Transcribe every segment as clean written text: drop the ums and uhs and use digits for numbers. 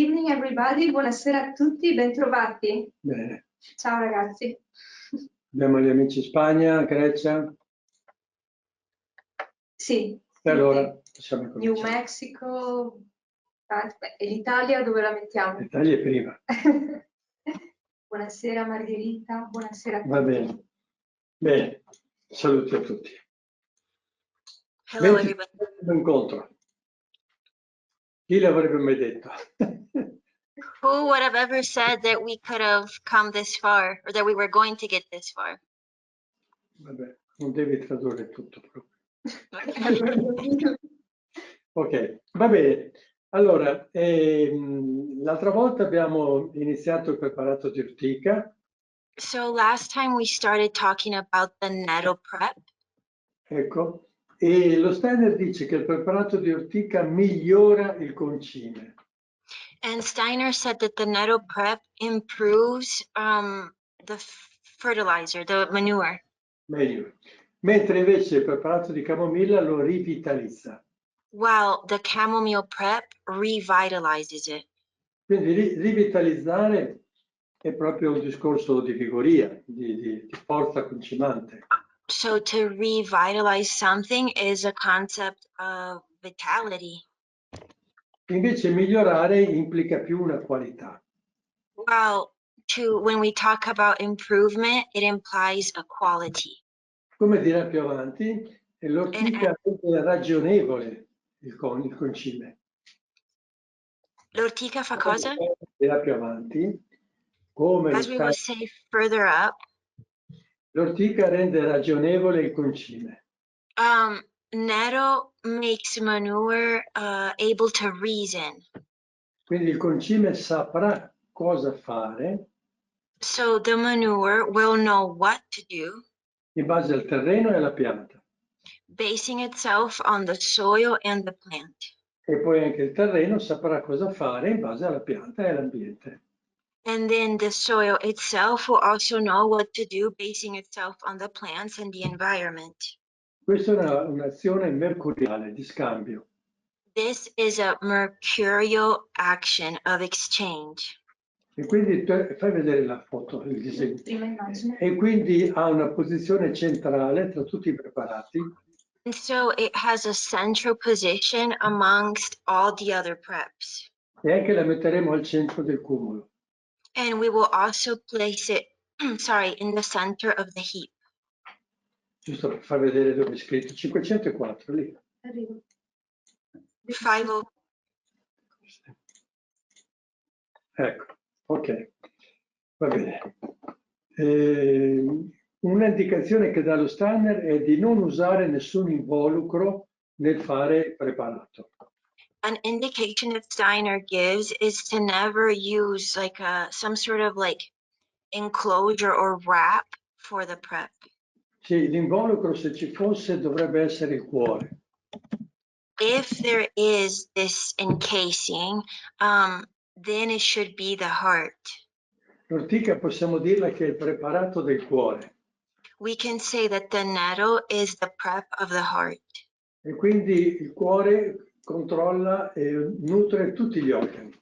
evening everybody, buonasera a tutti, bentrovati. Bene. Ciao ragazzi. Abbiamo gli amici in Spagna, Quercia. Sì. E allora possiamo New cominciare. Mexico, e l'Italia dove la mettiamo? L'Italia è prima. Buonasera Margherita, buonasera a tutti. Va bene. Bene, saluti a tutti. Hello everybody. Incontro. Chi l'avrebbe mai detto? Who would have ever said that we could have come this far, or that we were going to get this far? Vabbè, non devi tradurre tutto proprio. Ok, va bene. Allora, l'altra volta abbiamo iniziato il preparato di Ortica. So last time we started talking about the nettle prep. Ecco, e lo Steiner dice che il preparato di Ortica migliora il concime. And Steiner said that the nettle prep improves the fertilizer, the manure. Meglio. Mentre invece il preparato di camomilla lo rivitalizza. While the chamomile prep revitalizes it. Quindi rivitalizzare è proprio un discorso di vigoria, di forza concimante. So to revitalize something is a concept of vitality. Invece migliorare implica più una qualità. Well, when we talk about improvement, it implies a quality. Come dirà più avanti, l'ortica è ragionevole il concime. L'ortica fa cosa? Dirà più avanti, come As we will say further up, l'ortica rende ragionevole il concime. nettle makes manure able to reason. Quindi il concime saprà cosa fare. So the manure will know what to do. In base al terreno e alla pianta. Basing itself on the soil and the plant. E poi anche il terreno saprà cosa fare in base alla pianta e all'ambiente. And then the soil itself will also know what to do, basing itself on the plants and the environment. Questa è un'azione mercuriale di scambio. This is a mercurial action of exchange. E quindi fai vedere la foto, il disegno. Prima immagine. E quindi ha una posizione centrale tra tutti i preparati. And so it has a central position amongst all the other preps. E anche la metteremo al centro del cumulo. And we will also place it, in the center of the heap. Giusto per far vedere dove è scritto. 504 lì. Arrivo. 50. Ecco, ok. Va bene. Un'indicazione che dà lo Steiner è di non usare nessun involucro nel fare preparato. An indication that Steiner gives is to never use some sort of enclosure or wrap for the prep. Sì, l'involucro, se ci fosse, dovrebbe essere il cuore. If there is this encasing, then it should be the heart. L'ortica possiamo dirla che è il preparato del cuore. We can say that the nettle is the prep of the heart. E quindi il cuore controlla e nutre tutti gli organi.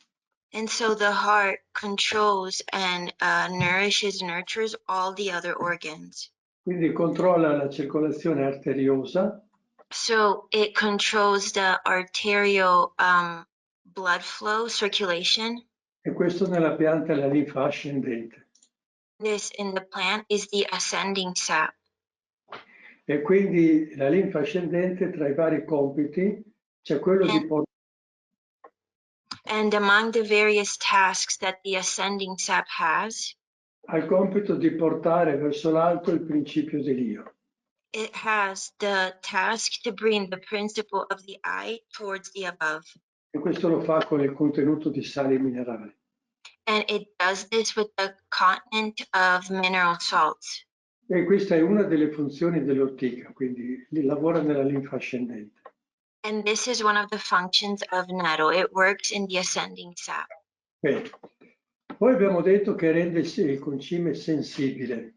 And so the heart controls and nurtures all the other organs. Quindi controlla la circolazione arteriosa. So it controls the arterial blood flow, circulation. E questo nella pianta è la linfa ascendente. This in the plant is the ascending sap. E quindi la linfa ascendente, tra i vari compiti, c'è quello di portare. And among the various tasks that the ascending sap has, Ha il compito di portare verso l'alto il principio dell'io. it has the task to bring the principle of the I towards the above. E questo lo fa con il contenuto di sali minerali. And it does this with the content of mineral salts. E questa è una delle funzioni dell'ortica, quindi lavora nella linfa ascendente. And this is one of the functions of nettle. It works in the ascending sap. Bene. Poi abbiamo detto che rende il concime sensibile.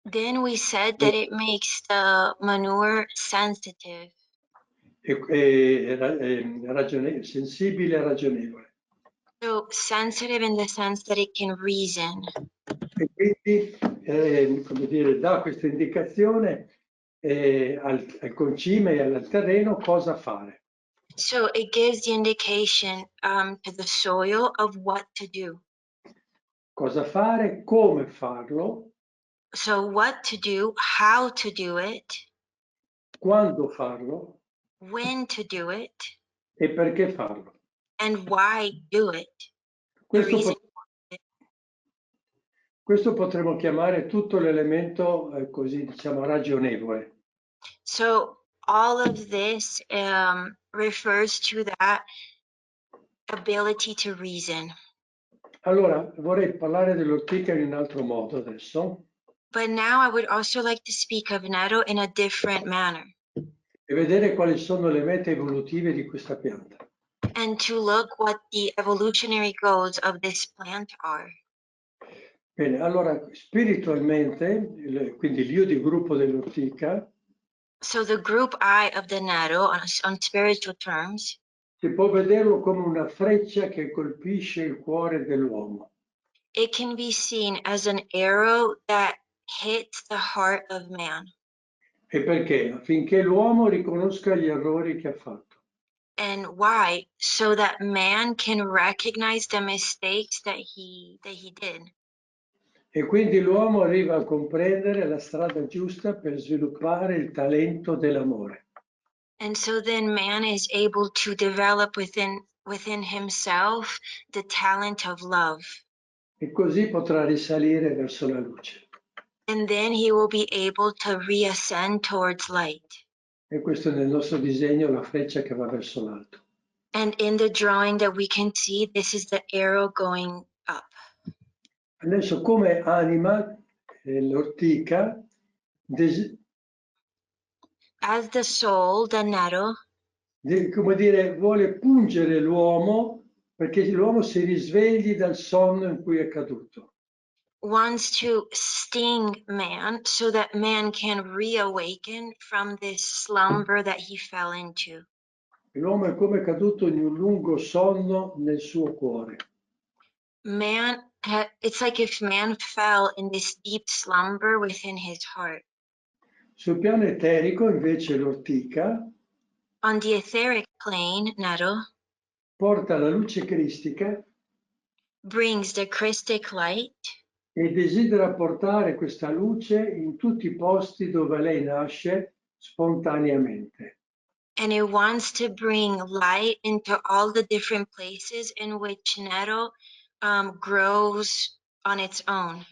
Then we said that it makes the manure sensitive. Sensibile e ragionevole. So sensitive in the sense that it can reason. E quindi, come dire, dà questa indicazione al concime e al terreno cosa fare. So it gives the indication to the soil of what to do. Cosa fare, come farlo, So what to do, how to do it, quando farlo when to do it, e perché farlo. and why do it. The Questo, reason. questo potremmo chiamare tutto l'elemento così, diciamo, ragionevole. So all of this refers to that ability to reason. Allora, vorrei parlare dell'ortica in un altro modo adesso But now I would also like to speak of nettle in a different manner e vedere quali sono le mete evolutive di questa pianta. and to look what the evolutionary goals of this plant are. Bene, allora spiritualmente, quindi l'io di gruppo dell'ortica, So the group I of the nettle on spiritual terms, si può vederlo come una freccia che colpisce il cuore dell'uomo. it can be seen as an arrow that hits the heart of man. E perché? Affinché l'uomo riconosca gli errori che ha fatto. And why? So that man can recognize the mistakes that he did. E quindi l'uomo arriva a comprendere la strada giusta per sviluppare il talento dell'amore. And so then man is able to develop within himself the talent of love. E così potrà risalire verso la luce. And then he will be able to reascend towards light. E questo è nel nostro disegno la freccia che va verso l'alto. And in the drawing that we can see, this is the arrow going up. Adesso come anima l'ortica, As the soul, the nettle, come dire, vuole pungere l'uomo perché l'uomo si risvegli dal sonno in cui è caduto. wants to sting man so that man can reawaken from this slumber that he fell into. L'uomo è come caduto in un lungo sonno nel suo cuore. Man, it's like if man fell in this deep slumber within his heart. Sul piano eterico, invece, l'ortica On the etheric plane, nettle porta la luce cristica brings the Christic light e desidera portare questa luce in tutti i posti dove lei nasce spontaneamente. and it wants to bring light into all the different places in which nettle grows on its own,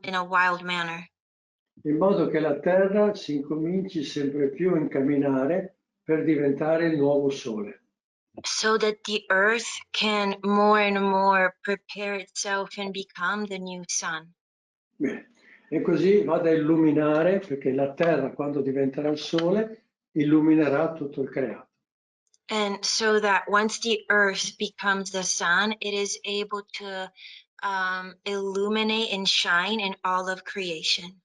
in a wild manner. In modo che la terra si incominci sempre più a incamminare per diventare il nuovo sole. So that the earth can more and more prepare itself and become the new sun. Bene. E così vada a illuminare, perché la terra, quando diventerà il sole, illuminerà tutto il creato. And so that once the earth becomes the sun, it is able to illuminate and shine in all of creation.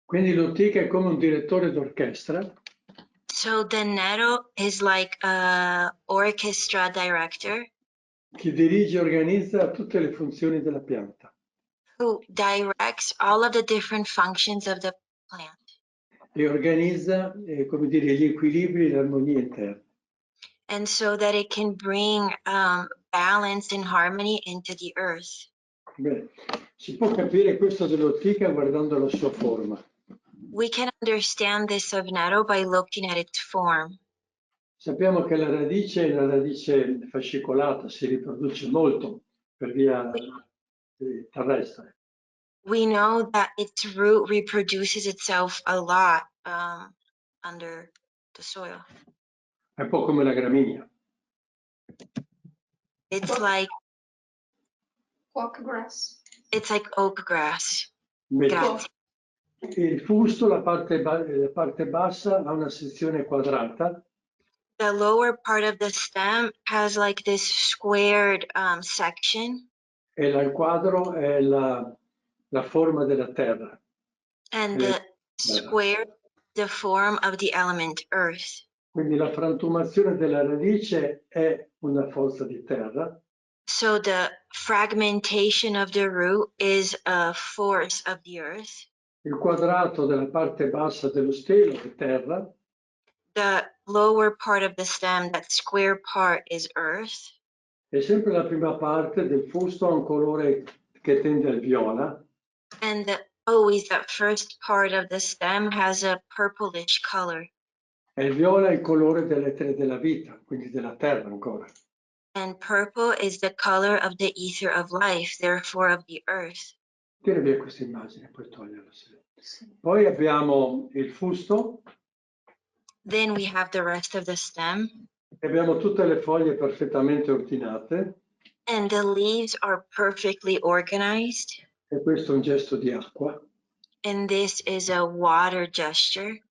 Quindi l'ortica è come un direttore d'orchestra So the nettle is like an orchestra director che dirige e organizza tutte le funzioni della pianta. who directs all of the different functions of the plant E organizza, come dire, gli equilibri e le armonie interne. and so that it can bring balance and harmony into the earth. Bene. Si può capire questo dell'ortica guardando la sua forma. We can understand this of nettle by looking at its form. Sappiamo che la radice è una radice fascicolata, si riproduce molto per via terrestre. We know that its root reproduces itself a lot under the soil. È un po' come la gramigna. It's like Walk grass. oak grass. Invece, Grazie. il fusto, la parte bassa, ha una sezione quadrata The lower part of the stem has like this squared section, e il quadro è la forma della terra. and the square, the form of the element earth. Quindi la frantumazione della radice è una forza di terra. So the fragmentation of the root is a force of the earth. Il quadrato della parte bassa dello stelo è terra, The lower part of the stem, that square part, is earth. e sempre la prima parte del fusto ha un colore che tende al viola, And always that first part of the stem has a purplish color. e il viola è il colore dell'etere della vita, quindi della terra ancora. And purple is the color of the ether of life, therefore of the earth. Tira via questa immagine, puoi toglierla. Poi abbiamo il fusto, Then we have the rest of the stem. e abbiamo tutte le foglie perfettamente ordinate, And the leaves are perfectly organized. e questo è un gesto di acqua. And this is a water gesture.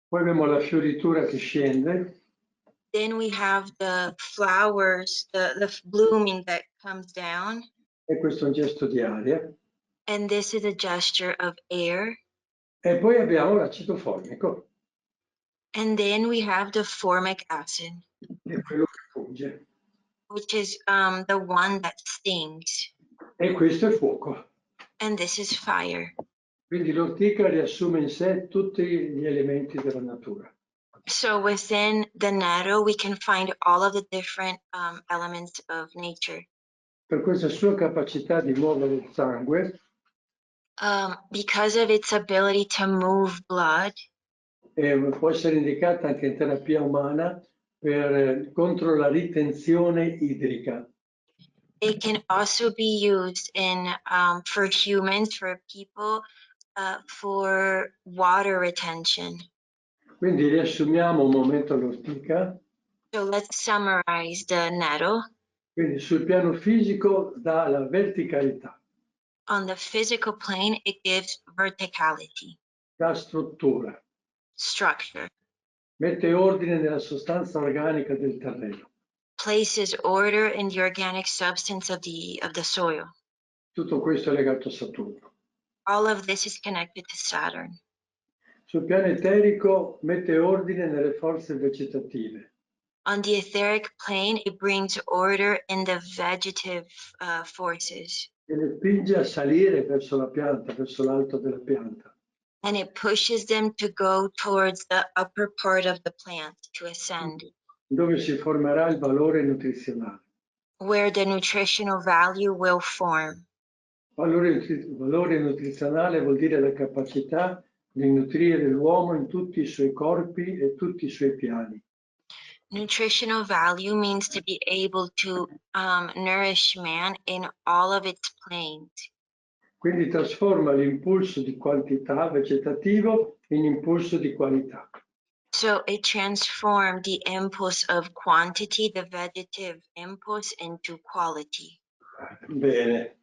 Poi abbiamo la fioritura che scende, Then we have the flowers, the blooming that comes down. e questo è un gesto di aria. And this is a gesture of air. E poi abbiamo l'acido formico, And then we have the formic acid, che è quello che funge. which is the one that stings. E questo è fuoco. And this is fire. Quindi l'ortica riassume in sé tutti gli elementi della natura. So within the nettle, we can find all of the different elements of nature. Per questa sua capacità di muovere il sangue, Because of its ability to move blood, può essere indicata anche in terapia umana contro la ritenzione idrica. it can also be used for humans, for people, for water retention. Quindi riassumiamo un momento l'ortica. So let's summarize the nettle. Quindi sul piano fisico dà la verticalità, On the physical plane, it gives verticality, dà struttura, structure, mette ordine nella sostanza organica del terreno. places order in the organic substance of the soil. Tutto questo è legato a Saturno. All of this is connected to Saturn. Sul piano eterico mette ordine nelle forze vegetative. On the etheric plane, it brings order in the vegetative forces. E le spinge a salire verso la pianta, verso l'alto della pianta. And it pushes them to go towards the upper part of the plant, to ascend, Dove si formerà il valore nutrizionale. where the nutritional value will form. Valore nutrizionale vuol dire la capacità di nutrire l'uomo in tutti i suoi corpi e tutti i suoi piani. Nutritional value means to be able to nourish man in all of its planes. Quindi trasforma l'impulso di quantità vegetativo in impulso di qualità. So it transformed the impulse of quantity, the vegetative impulse, into quality. Bene.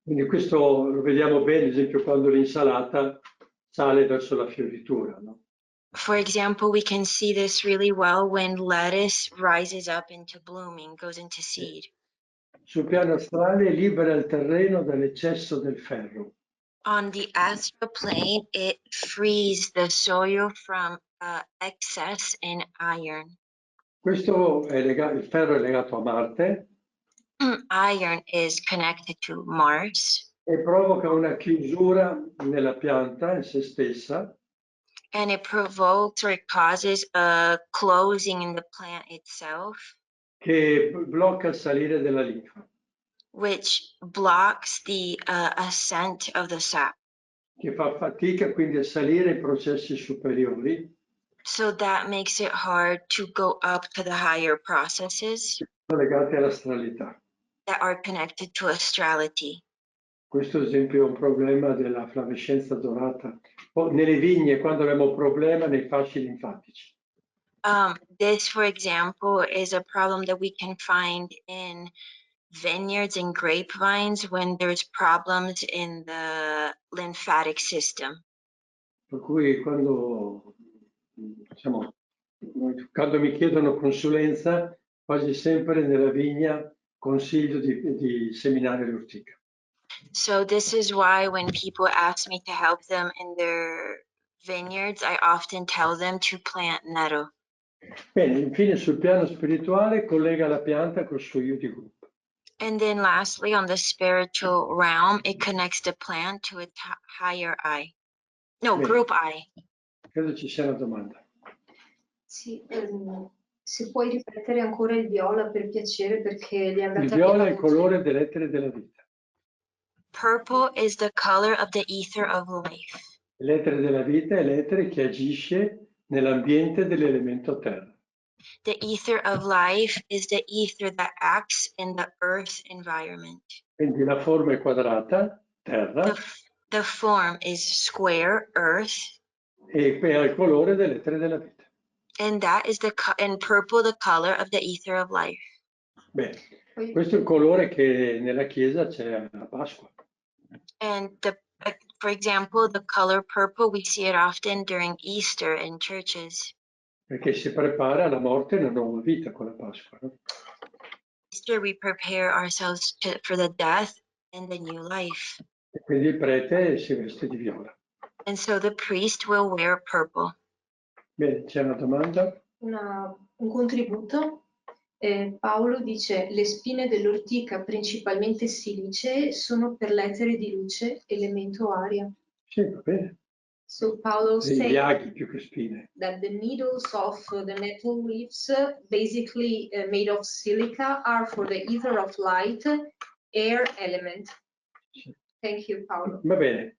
Quindi questo lo vediamo bene, ad esempio, quando l'insalata sale verso la fioritura, no? For example, we can see this really well when lettuce rises up into blooming, goes into seed. Sul piano astrale libera il terreno dall'eccesso del ferro. On the astral plane, it frees the soil from excess in iron. Questo è il ferro è legato a Marte Iron is connected to Mars, e provoca una chiusura nella pianta in se stessa, and it provokes or causes a closing in the plant itself, che blocca il salire della linfa, which blocks the ascent of the sap. che fa fatica quindi a salire ai processi superiori, So that makes it hard to go up to the higher processes legati all'astralità. that are connected to astrality. Questo ad esempio è un problema della flavescenza dorata. Nelle vigne, quando abbiamo problema nei fasci linfatici. This, for example, is a problem that we can find in vineyards and grapevines when there's problems in the lymphatic system. Per cui quando, diciamo, quando mi chiedono consulenza, quasi sempre nella vigna consiglio di seminare l'ortica. So this is why when people ask me to help them in their vineyards, I often tell them to plant nettle. Bene, infine sul piano spirituale collega la pianta col suo io di gruppo. And then lastly, on the spiritual realm, it connects the plant to its higher I. No, Bene. group I. Credo ci sia una domanda. Sì, se puoi ripetere ancora il viola per piacere perché gli è andata Il via viola la è il voce. colore delle lettere della vita. Purple is the color of the ether of life. Le lettere della vita è l'etere che agisce nell'ambiente dell'elemento terra. The ether of life is the ether that acts in the earth environment. Quindi la forma è quadrata, terra, The form is square, earth, e ha il colore delle lettere della vita. and that is and purple the color of the ether of life. Bene, questo è il colore che nella Chiesa c'è a Pasqua. And for example, the color purple, we see it often during Easter in churches. Perché si prepara alla morte e alla nuova vita con la Pasqua. No? Easter, we prepare ourselves for the death and the new life. E quindi il prete si veste di viola. And so the priest will wear purple. Bene, c'è una domanda? Un contributo. Paolo dice: le spine dell'ortica, principalmente silicee, sono per l'etere di luce, elemento aria. Sì, va bene. So Paolo Degli says aghi più che spine. that the needles of the nettle leaves, basically made of silica, are for the ether of light, air element. Sì. Thank you, Paolo. Va bene.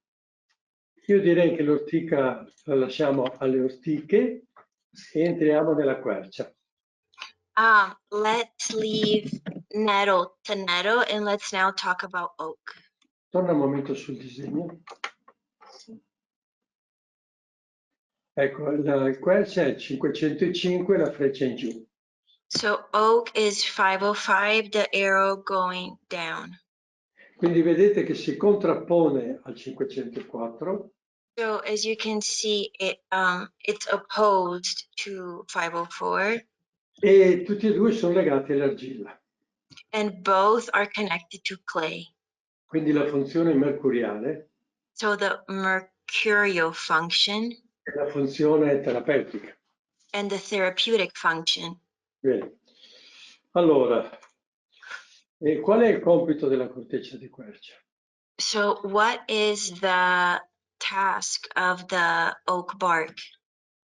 Io direi che l'ortica la lasciamo alle ortiche e entriamo nella quercia. Let's leave nettle to nettle and let's now talk about oak. Torna un momento sul disegno. Ecco, la quercia è 505, la freccia in giù. So oak is 505, the arrow going down. Quindi vedete che si contrappone al 504. So as you can see, it's opposed to 504. E tutti e due sono legati all'argilla. And both are connected to clay. Quindi la funzione mercuriale So the mercurial function è la funzione terapeutica. and the therapeutic function. Bene. Allora, qual è il compito della corteccia di quercia? So what is the task of the oak bark?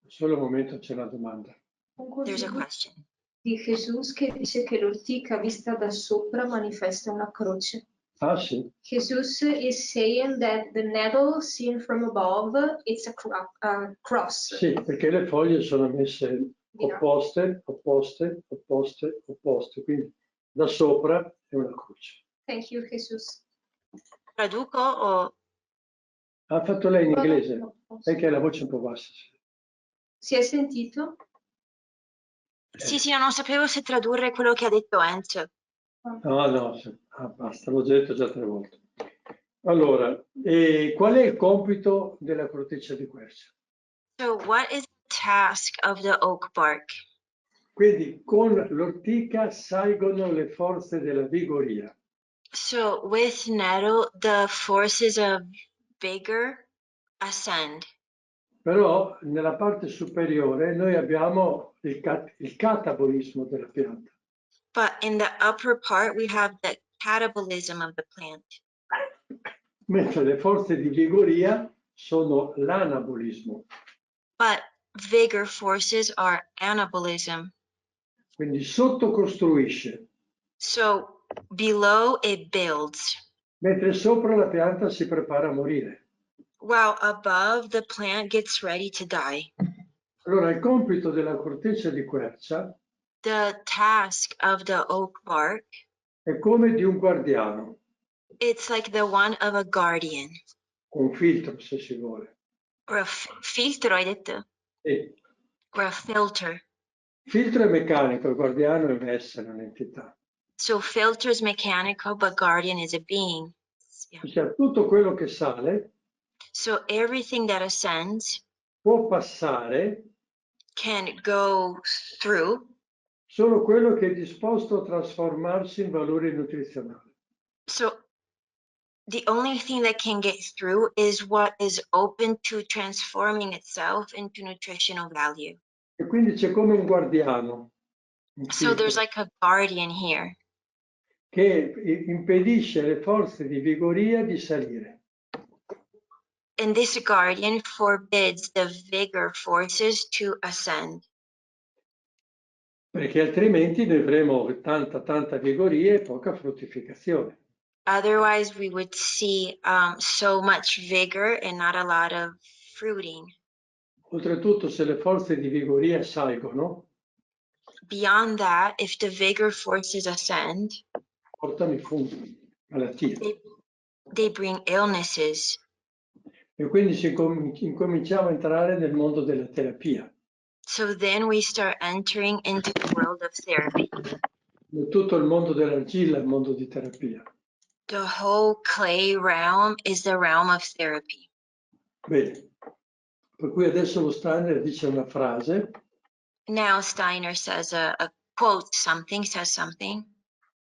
Solo un momento, c'è una domanda. Un There's a contributo question. di Jesus che dice che l'ortica vista da sopra manifesta una croce. Ah sì, Jesus is saying that the nettle seen from above, it's a cross. sì, perché le foglie sono messe opposte, opposte, opposte, opposte, quindi da sopra è una croce. Thank you, Jesus. Traduco o Ha fatto lei in inglese? No. È che ha la voce un po' bassa. Si è sentito? Sì, io non sapevo se tradurre quello che ha detto Enzo. No, basta, l'ho detto già 3 volte. Allora, qual è il compito della corteccia di quercia? So what is the task of the oak bark? Quindi con l'ortica salgono le forze della vigoria. So with nettle, the forces of vigor ascend. Però nella parte superiore noi abbiamo il catabolismo della pianta. But in the upper part, we have the catabolism of the plant. Mentre le forze di vigoria sono l'anabolismo. But vigor forces are anabolism. Quindi sottocostruisce, So below it builds, mentre sopra la pianta si prepara a morire. while above the plant gets ready to die. Allora il compito della corteccia di quercia The task of the oak bark, è come di un guardiano, it's like the one of a guardian. con filtro se si vuole. Or a filtro, hai detto? E Or a filter. filtro è meccanico, il guardiano è un essere, un'entità. So filter is mechanical, but guardian is a being. Yeah. Cioè, tutto quello che sale So everything that ascends può passare can go through. solo quello che è disposto a trasformarsi in valore nutrizionale. So the only thing that can get through is what is open to transforming itself into nutritional value. E quindi c'è come un guardiano, un So there's filtro, like a guardian here che impedisce alle forze di vigoria di salire. And this guardian forbids the vigor forces to ascend. Perché altrimenti noi avremo tanta vigoria e poca fruttificazione. Otherwise, we would see so much vigor and not a lot of fruiting. Oltretutto, se le forze di vigoria salgono, Beyond that, if the vigor forces ascend, portano i funghi, malattie. they bring illnesses. E quindi incominciamo a entrare nel mondo della terapia. So then we start entering into the world of therapy. Tutto il mondo dell'argilla è il mondo di terapia. The whole clay realm is the realm of therapy. Bene, per cui adesso lo Steiner dice una frase. Now Steiner says a quote something, says something.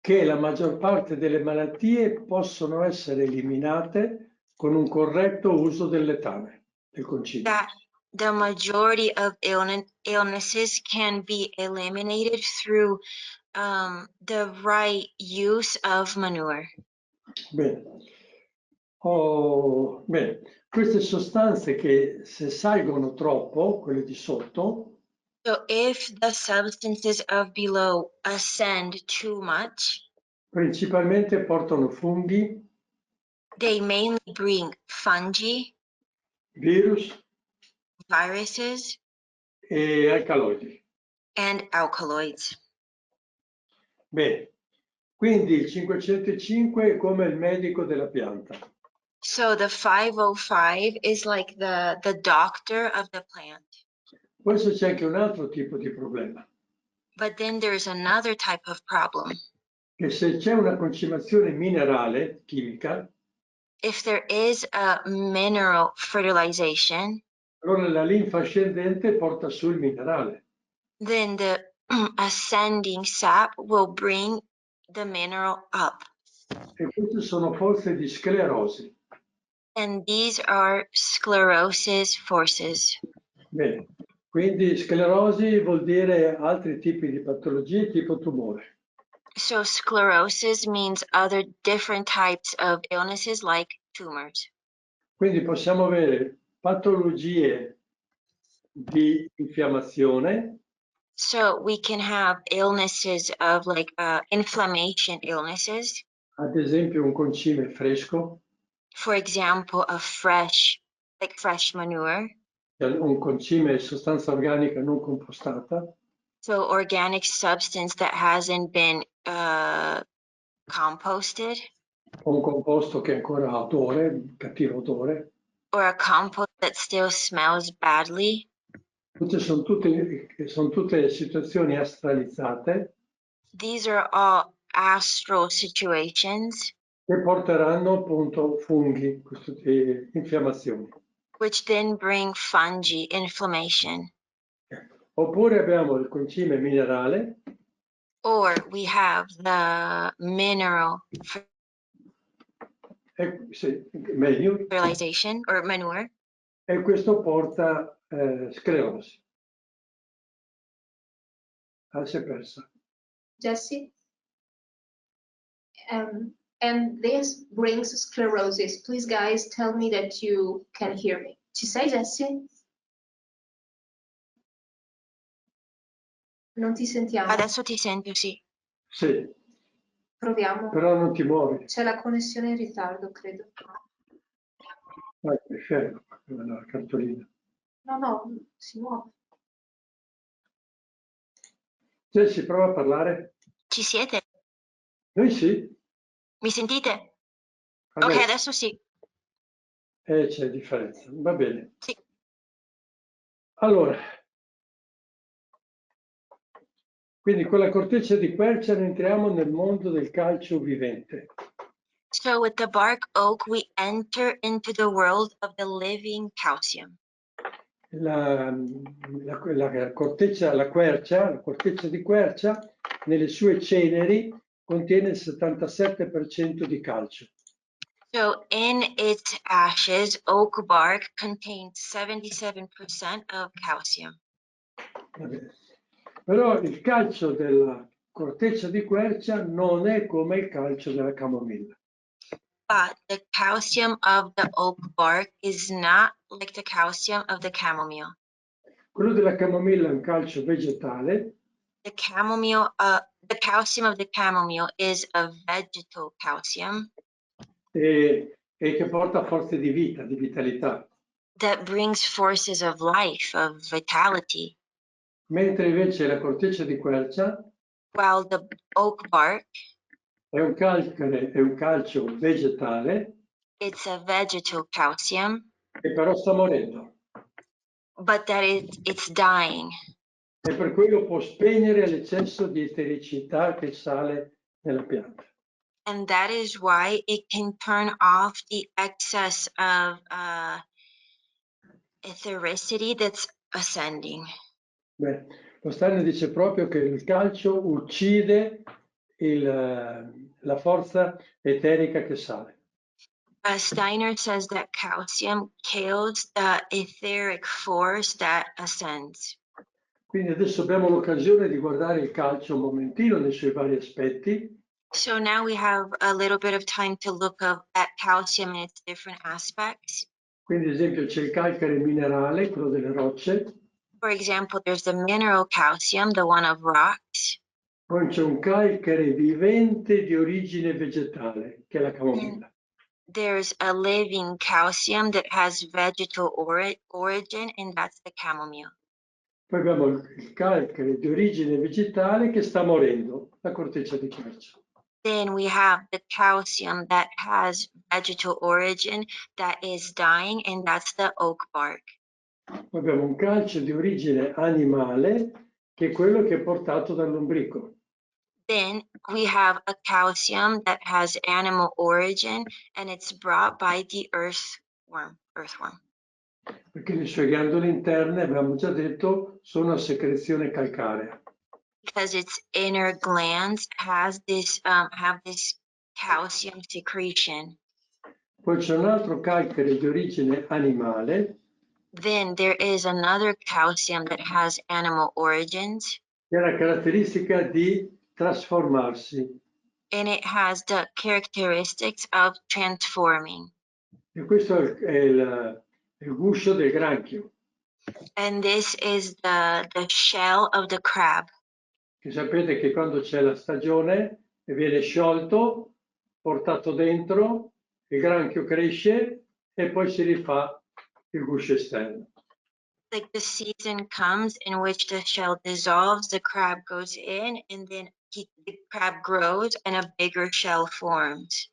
Che la maggior parte delle malattie possono essere eliminate con un corretto uso del letame, del concime. That the majority of illnesses can be eliminated through the right use of manure. Bene. Bene, queste sostanze che se salgono troppo, quelle di sotto, So if the substances of below ascend too much, principalmente portano funghi, they mainly bring fungi, virus viruses, e alcaloidi. and alkaloids. Bene, quindi il 505 è come il medico della pianta. So the 505 is like the doctor of the plant. Poi c'è anche un altro tipo di problema, But then there's another type of problem. che se c'è una concimazione minerale, chimica, If there is a mineral fertilization, allora la linfa ascendente porta su il minerale. then the ascending sap will bring the mineral up. E queste sono forze di sclerosi. And these are sclerosis forces. Bene, quindi sclerosi vuol dire altri tipi di patologie tipo tumore. So sclerosis means other different types of illnesses like tumors. Quindi possiamo avere patologie di infiammazione, So we can have illnesses of like inflammation illnesses. ad esempio un concime fresco, For example, a fresh manure. un concime sostanza organica non compostata, So organic substance that hasn't been composted, o un composto che ancora ha odore, cattivo odore. or a compost that still smells badly. Sono tutte situazioni astralizzate These are all astral situations, che porteranno appunto funghi, infiammazioni. which then bring fungi, inflammation. Oppure abbiamo il concime minerale, Or we have the mineral meglio, fertilization or manure, e questo porta sclerosi. Si è persa. Jessie? And this brings sclerosis. Please, guys, tell me that you can hear me. Ci sei, Jessie? Non ti sentiamo. Adesso ti sento, sì. Sì, Proviamo. però non ti muovi. C'è la connessione in ritardo, credo. Vai, fermo, la cartolina. No, si muove. Jessie, prova a parlare. Ci siete? Noi sì. Mi sentite? Adesso. Ok, adesso sì. C'è differenza. Va bene. Sì. Allora, quindi con la corteccia di quercia entriamo nel mondo del calcio vivente. So with the bark oak, we enter into the world of the living calcium. La corteccia di quercia, nelle sue ceneri, contiene il 77% di calcio. So in its ashes, oak bark contains 77% of calcium. Va bene. Però il calcio della corteccia di quercia non è come il calcio della camomilla. But the calcium of the oak bark is not like the calcium of the chamomile. Quello della camomilla è un calcio vegetale The calcium of the chamomile is a vegetal calcium e che porta forze di vita, di vitalità, that brings forces of life, of vitality, mentre invece la corteccia di quercia while the oak bark, è un calcio vegetale it's a vegetal calcium, che però sta morendo but that it's dying. e per quello può spegnere l'eccesso di etericità che sale nella pianta. And that is why it can turn off the excess of ethericity that's ascending. Beh, lo Steiner dice proprio che il calcio uccide la forza eterica che sale. Steiner says that calcium kills the etheric force that ascends. Quindi adesso abbiamo l'occasione di guardare il calcio un momentino nei suoi vari aspetti. So now we have a little bit of time to look at calcium in its different aspects. Quindi ad esempio c'è il calcare minerale, quello delle rocce, For example, there's the mineral calcium, the one of rocks. poi c'è un calcare vivente di origine vegetale, che è la camomilla. There's a living calcium that has vegetal origin, and that's the chamomile. Poi abbiamo il calcare di origine vegetale che sta morendo, la corteccia di quercia. Then we have the calcium that has vegetal origin that is dying, and that's the oak bark. Poi abbiamo un calcio di origine animale, che è quello che è portato dal lombrico. Then we have a calcium that has animal origin, and it's brought by the earthworm. Perché le sue ghiandole interne, abbiamo già detto, sono a secrezione calcarea. Because its inner glands have this calcium secretion. Poi c'è un altro calcare di origine animale, Then there is another calcium that has animal origins, che ha la caratteristica di trasformarsi. and it has the characteristics of transforming. E questo è il guscio del granchio, And this is the shell of the crab. che sapete che quando c'è la stagione viene sciolto, portato dentro, il granchio cresce e poi si rifà il guscio esterno. Like the season comes in which the shell dissolves, the crab goes in, and then the crab grows and a bigger shell forms.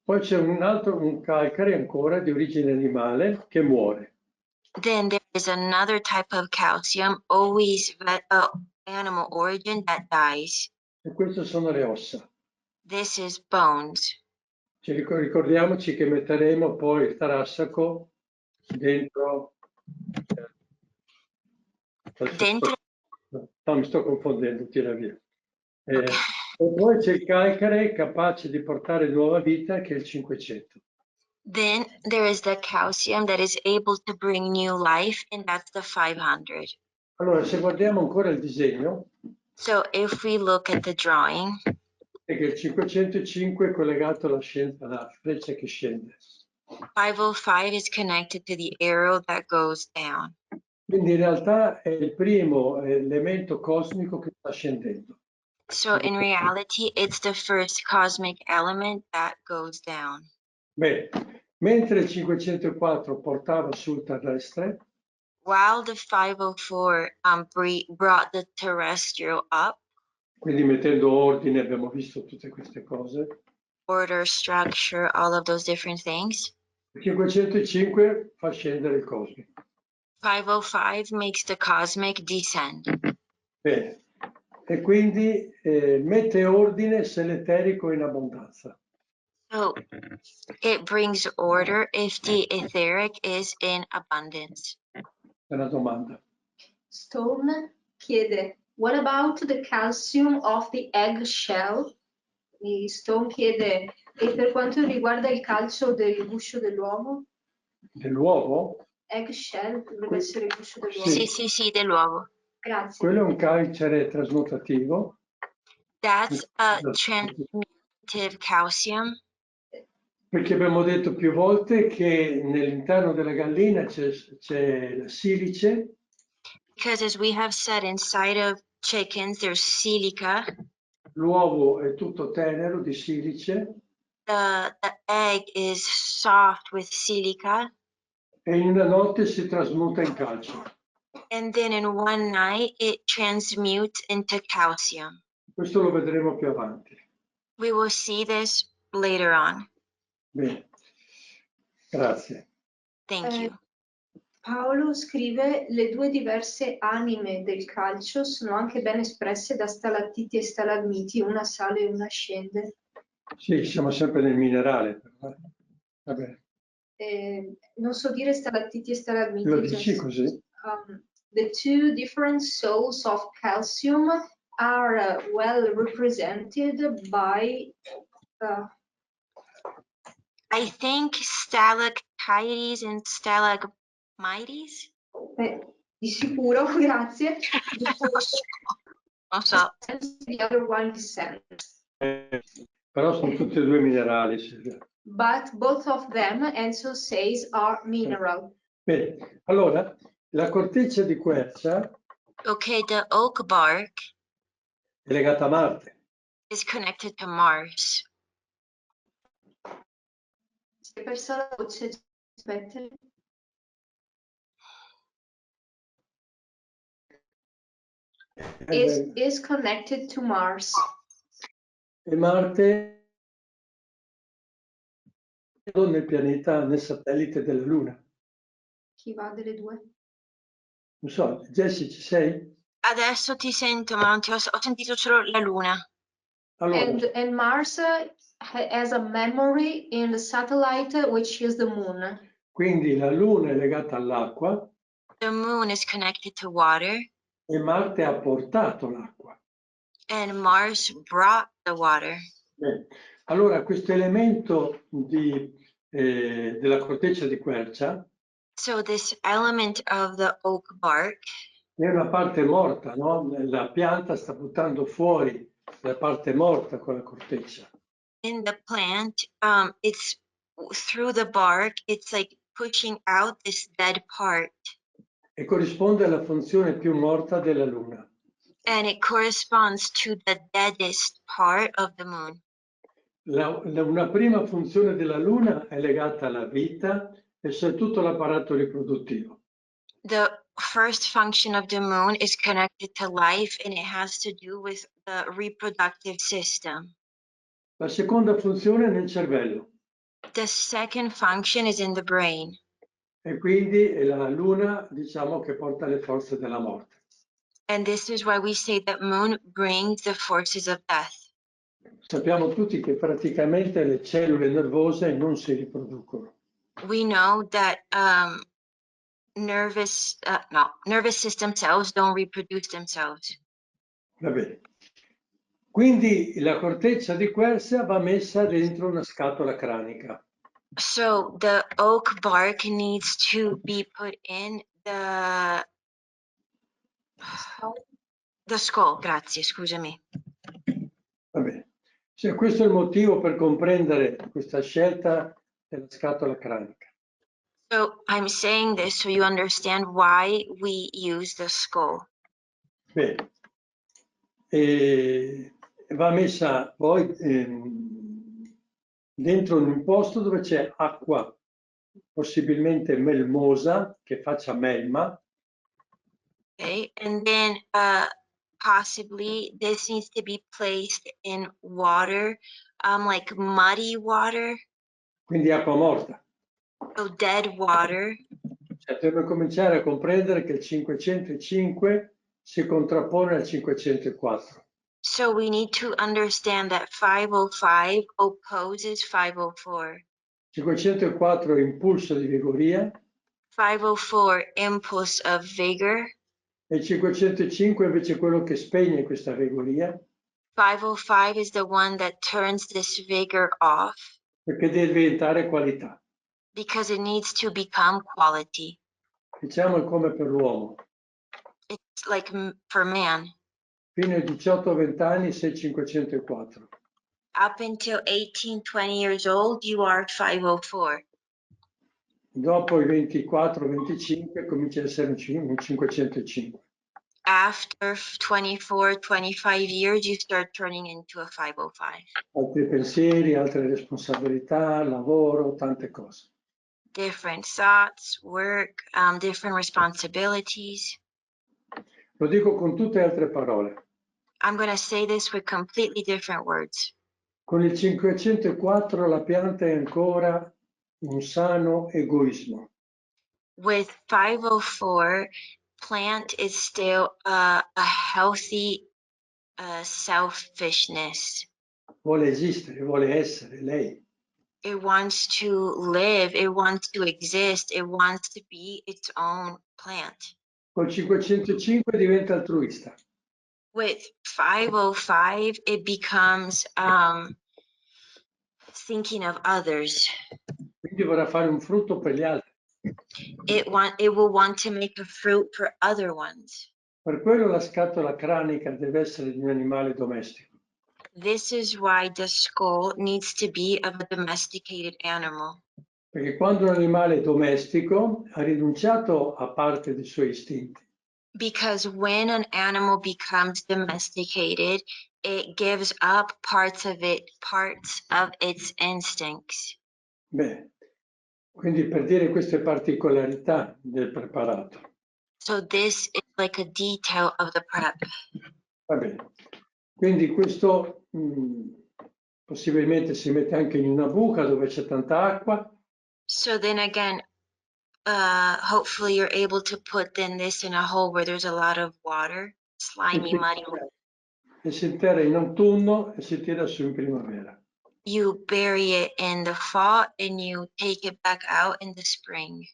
Poi c'è un calcare ancora di origine animale che muore. Then there is another type of calcium, always animal origin, that dies. E queste sono le ossa. This is bones. Ricordiamoci che metteremo poi il Tarassaco dentro. No, mi sto confondendo, tira via. E poi c'è il calcare capace di portare nuova vita, che è il 500. Then there is the calcium that is able to bring new life, and that's the 500. Allora, se guardiamo ancora il disegno, So if we look at the drawing, è che il 505 è collegato alla freccia che scende. 505 is connected to the arrow that goes down. Quindi in realtà è il primo elemento cosmico che sta scendendo. So in reality, it's the first cosmic element that goes down. Beh, mentre il 504 portava sul terrestre, While the 504 brought the terrestrial up, quindi mettendo ordine, abbiamo visto tutte queste cose, order, structure, all of those different things, il 505 fa scendere il cosmico. 505 makes the cosmic descend. Bene, e quindi mette ordine se l'eterico è in abbondanza. So it brings order if the etheric is in abundance. È una domanda. Stone chiede, what about the calcium of the egg shell? Stone chiede, e per quanto riguarda il calcio del guscio dell'uovo? Dell'uovo? Egg shell dovrebbe essere il guscio dell'uovo. Sì. Sì, dell'uovo. Grazie. Quello è un calcare trasmutativo. That's a transmutative calcium. Perché abbiamo detto più volte che nell'interno della gallina c'è la silice, Because as we have said, inside of chickens, there's silica. l'uovo è tutto tenero di silice The egg is soft with silica. e in una notte si trasmuta in calcio. And then in one night, it transmutes into calcium. Questo lo vedremo più avanti. We will see this later on. Bene, grazie. Thank you. Paolo scrive: le due diverse anime del calcio sono anche ben espresse da stalattiti e stalagmiti, una sale e una scende. Sì, siamo sempre nel minerale. Vabbè. Non so dire stalattiti e stalagmiti. Lo dici così? The two different souls of calcium are well represented by I think stalactites and stalagmites. Di sicuro, grazie. Non so. The other one is sand. Però sono tutti e due minerali. But both of them, Enzo says, are mineral. Bene, allora, la corteccia di quercia Okay, the oak bark è legata a Marte. is connected to Mars. Si è persa la voce, aspetta. Is connected to Mars. E Marte è nel pianeta, nel satellite della Luna. Chi va delle due? Non so, Jessie, ci sei? Adesso ti sento, ma non ti ho sentito solo la luna. Allora, And Mars has a memory in the satellite, which is the moon. quindi la Luna è legata all'acqua The moon is connected to water, e Marte ha portato l'acqua. and Mars brought the water. Bene. Allora, questo elemento della corteccia di quercia So this element of the oak bark è una parte morta, no? La pianta sta buttando fuori la parte morta con la corteccia. in the plant, it's through the bark, it's like pushing out this dead part. E corrisponde alla funzione più morta della Luna. And it corresponds to the deadest part of the moon. Una prima funzione della Luna è legata alla vita e c'è tutto l'apparato riproduttivo. The first function of the moon is connected to life, and it has to do with the reproductive system. La seconda funzione è nel cervello The second function is in the brain. e quindi è la Luna, diciamo, che porta le forze della morte. And this is why we say that moon brings the forces of death. Sappiamo tutti che praticamente le cellule nervose non si riproducono. We know that nervous system cells don't reproduce themselves. Va bene. Quindi la corteccia di quercia va messa dentro una scatola cranica. So the oak bark needs to be put in the skull, grazie, scusami. Va bene. Cioè, questo è il motivo per comprendere questa scelta della scatola cranica. So I'm saying this so you understand why we use the skull. Bene. E va messa poi dentro un posto dove c'è acqua, possibilmente melmosa, che faccia melma. Okay, and then possibly this needs to be placed in water, like muddy water, Quindi acqua morta. so dead water. Cioè, dobbiamo cominciare a comprendere che il 505 si contrappone al 504. So we need to understand that 505 opposes 504. 504 impulso di vigoria 504 impulse of vigor. e il 505 invece è quello che spegne questa vigoria 505 is the one that turns this vigor off perché deve diventare qualità. because it needs to become quality. Diciamo è come per l'uomo. It's like for man. fino ai 18-20 anni sei 504. Up until 18, 20 years old, you are 504. Dopo i 24-25 comincia a essere un 505. After 24, 25 years, you start turning into a 505. Altri pensieri, altre responsabilità, lavoro, tante cose. Different thoughts, work, different responsibilities. Lo dico con tutte altre parole. I'm going to say this with completely different words. Con il 504 la pianta è ancora un sano egoismo. With 504, plant is still a healthy selfishness. Vuole esistere, vuole essere lei. It wants to live, it wants to exist, it wants to be its own plant. Col 505 diventa altruista. With 505, it becomes thinking of others. Quindi vorrà fare un frutto per gli altri. It will want to make a fruit for other ones. Per quello la scatola cranica deve essere di un animale domestico. This is why the skull needs to be of a domesticated animal. Perché quando un animale è domestico ha rinunciato a parte dei suoi istinti. Because when an animal becomes domesticated, it gives up parts of its instincts. Beh, quindi per dire queste particolarità del preparato. So this is like a detail of the prep. Va bene. Quindi questo possibilmente si mette anche in una buca dove c'è tanta acqua. So then again, hopefully you're able to put this in a hole where there's a lot of water, slimy, muddy. E si interra in autunno e si tira su in primavera. You bury it in the fall and you take it back out in the spring.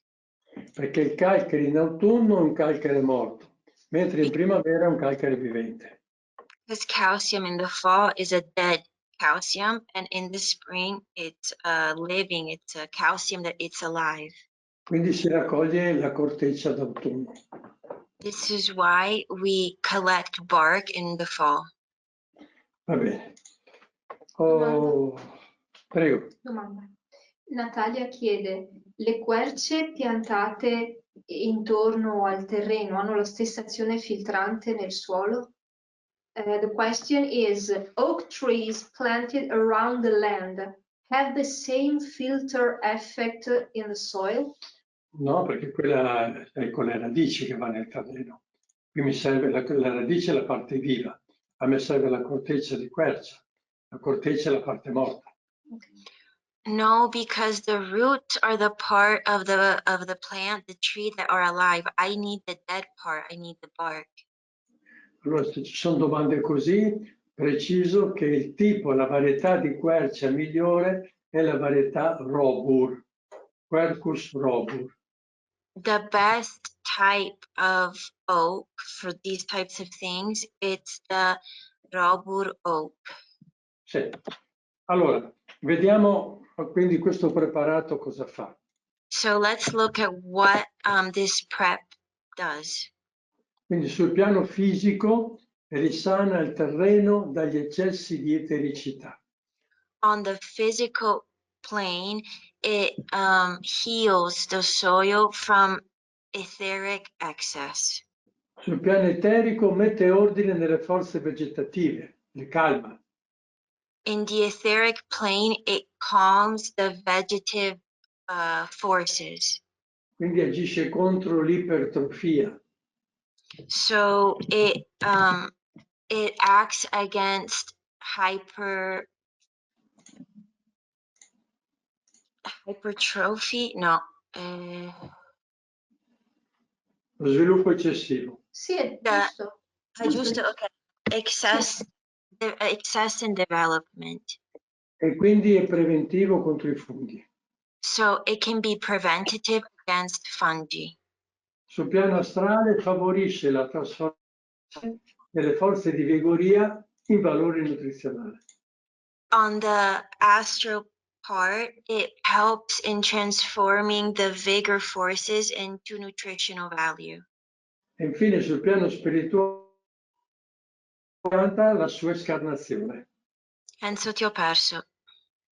Perché il calcare in autunno è un calcare morto, mentre in primavera è un calcare vivente. Because calcium in the fall is a dead calcium, and in the spring it's living, it's a calcium that it's alive. Quindi si raccoglie la corteccia d'autunno. This is why we collect bark in the fall. Va bene. Prego. Domanda. Natalia chiede, le querce piantate intorno al terreno hanno la stessa azione filtrante nel suolo? The question is, oak trees planted around the land have the same filter effect in the soil? No, perché quella è con le radici che va nel terreno. Qui mi serve la radice è la parte viva, a me serve la corteccia di quercia, la corteccia è la parte morta. Okay. No, because the roots are the part of the plant, the tree that are alive. I need the dead part, I need the bark. Allora, se ci sono domande così, preciso che il tipo, la varietà di quercia migliore è la varietà robur, Quercus robur. The best type of oak for these types of things, it's the robur oak. Sì. Allora, vediamo quindi questo preparato cosa fa. So let's look at what this prep does. Quindi sul piano fisico risana il terreno dagli eccessi di etericità. On the physical plane, it heals the soil from etheric excess. Sul piano eterico mette ordine nelle forze vegetative, le calma. In the etheric plane, it calms the vegetative forces. Quindi agisce contro l'ipertrofia. So it acts against hypertrophy. No. Lo sviluppo eccessivo. Sì, è giusto. Giusto, okay. Excess in development. E quindi è preventivo contro i funghi. So it can be preventative against fungi. Sul piano astrale favorisce la trasformazione delle forze di vigoria in valore nutrizionale. On the astral part, it helps in transforming the vigor forces into nutritional value. E infine sul piano spirituale pianta la sua scarnazione. Enzo, ti ho perso.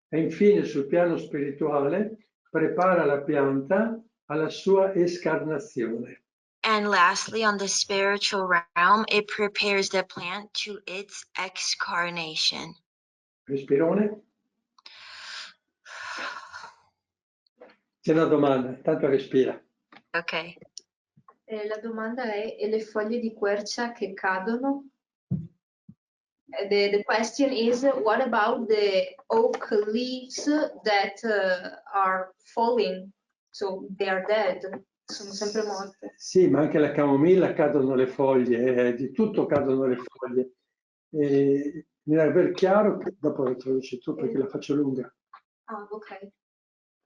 E infine sul piano spirituale prepara la pianta alla sua escarnazione. And lastly, on the spiritual realm, it prepares the plant to its excarnation. Respirone. C'è una domanda, tanto respira. Okay. La domanda è, e le foglie di quercia che cadono? The question is, what about the oak leaves that are falling? So they are dead, sono sempre morte. Sì, ma anche la camomilla cadono le foglie, di tutto cadono le foglie. Bisogna aver chiaro, che, dopo lo traduci tu perché la faccio lunga, Ah, ok.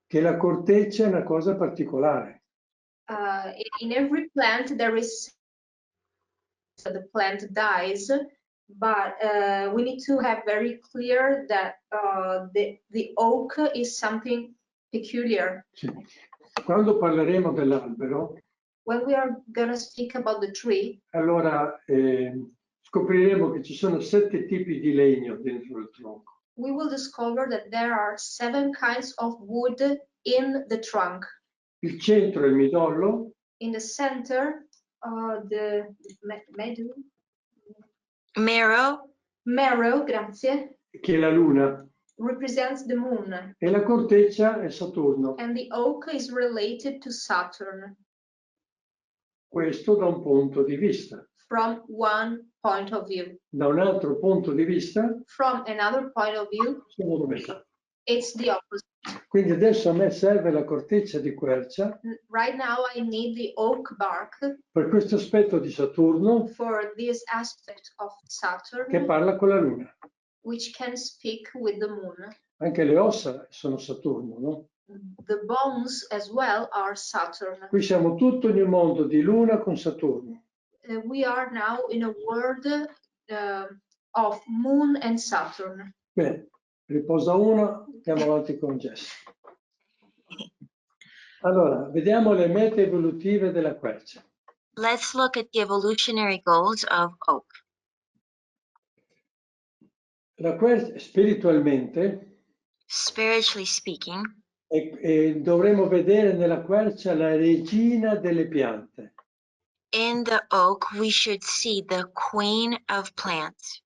che la corteccia è una cosa particolare. In every plant there is, the plant dies, but we need to have very clear that the oak is something peculiar. Sì. Quando parleremo dell'albero, When we are gonna speak about the tree, allora scopriremo che ci sono 7 tipi di legno dentro il tronco. we will discover that there are 7 kinds of wood in the trunk. Il centro è il midollo, In the center, the marrow, grazie, che è la luna, represents the moon, e la corteccia è Saturno. and the oak is related to Saturn Questo da un punto di vista. from one point of view. Da un altro punto di vista, From another point of view, sono dove sta. it's the opposite. Quindi adesso a me serve la corteccia di quercia Right now I need the oak bark per questo aspetto di Saturno for this aspect of che Saturn, parla con la luna. which can speak with the moon. Anche le ossa sono Saturno, no? The bones as well are Saturn. Qui siamo tutto in un mondo di luna con Saturno. We are now in a world of moon and Saturn. Bene, riposa uno, andiamo avanti con Jessie. Allora, vediamo le mete evolutive della quercia. Let's look at the evolutionary goals of oak. La quercia, spiritualmente, Spiritually speaking, dovremmo vedere nella quercia la regina delle piante. in the oak, we should see the queen of plants.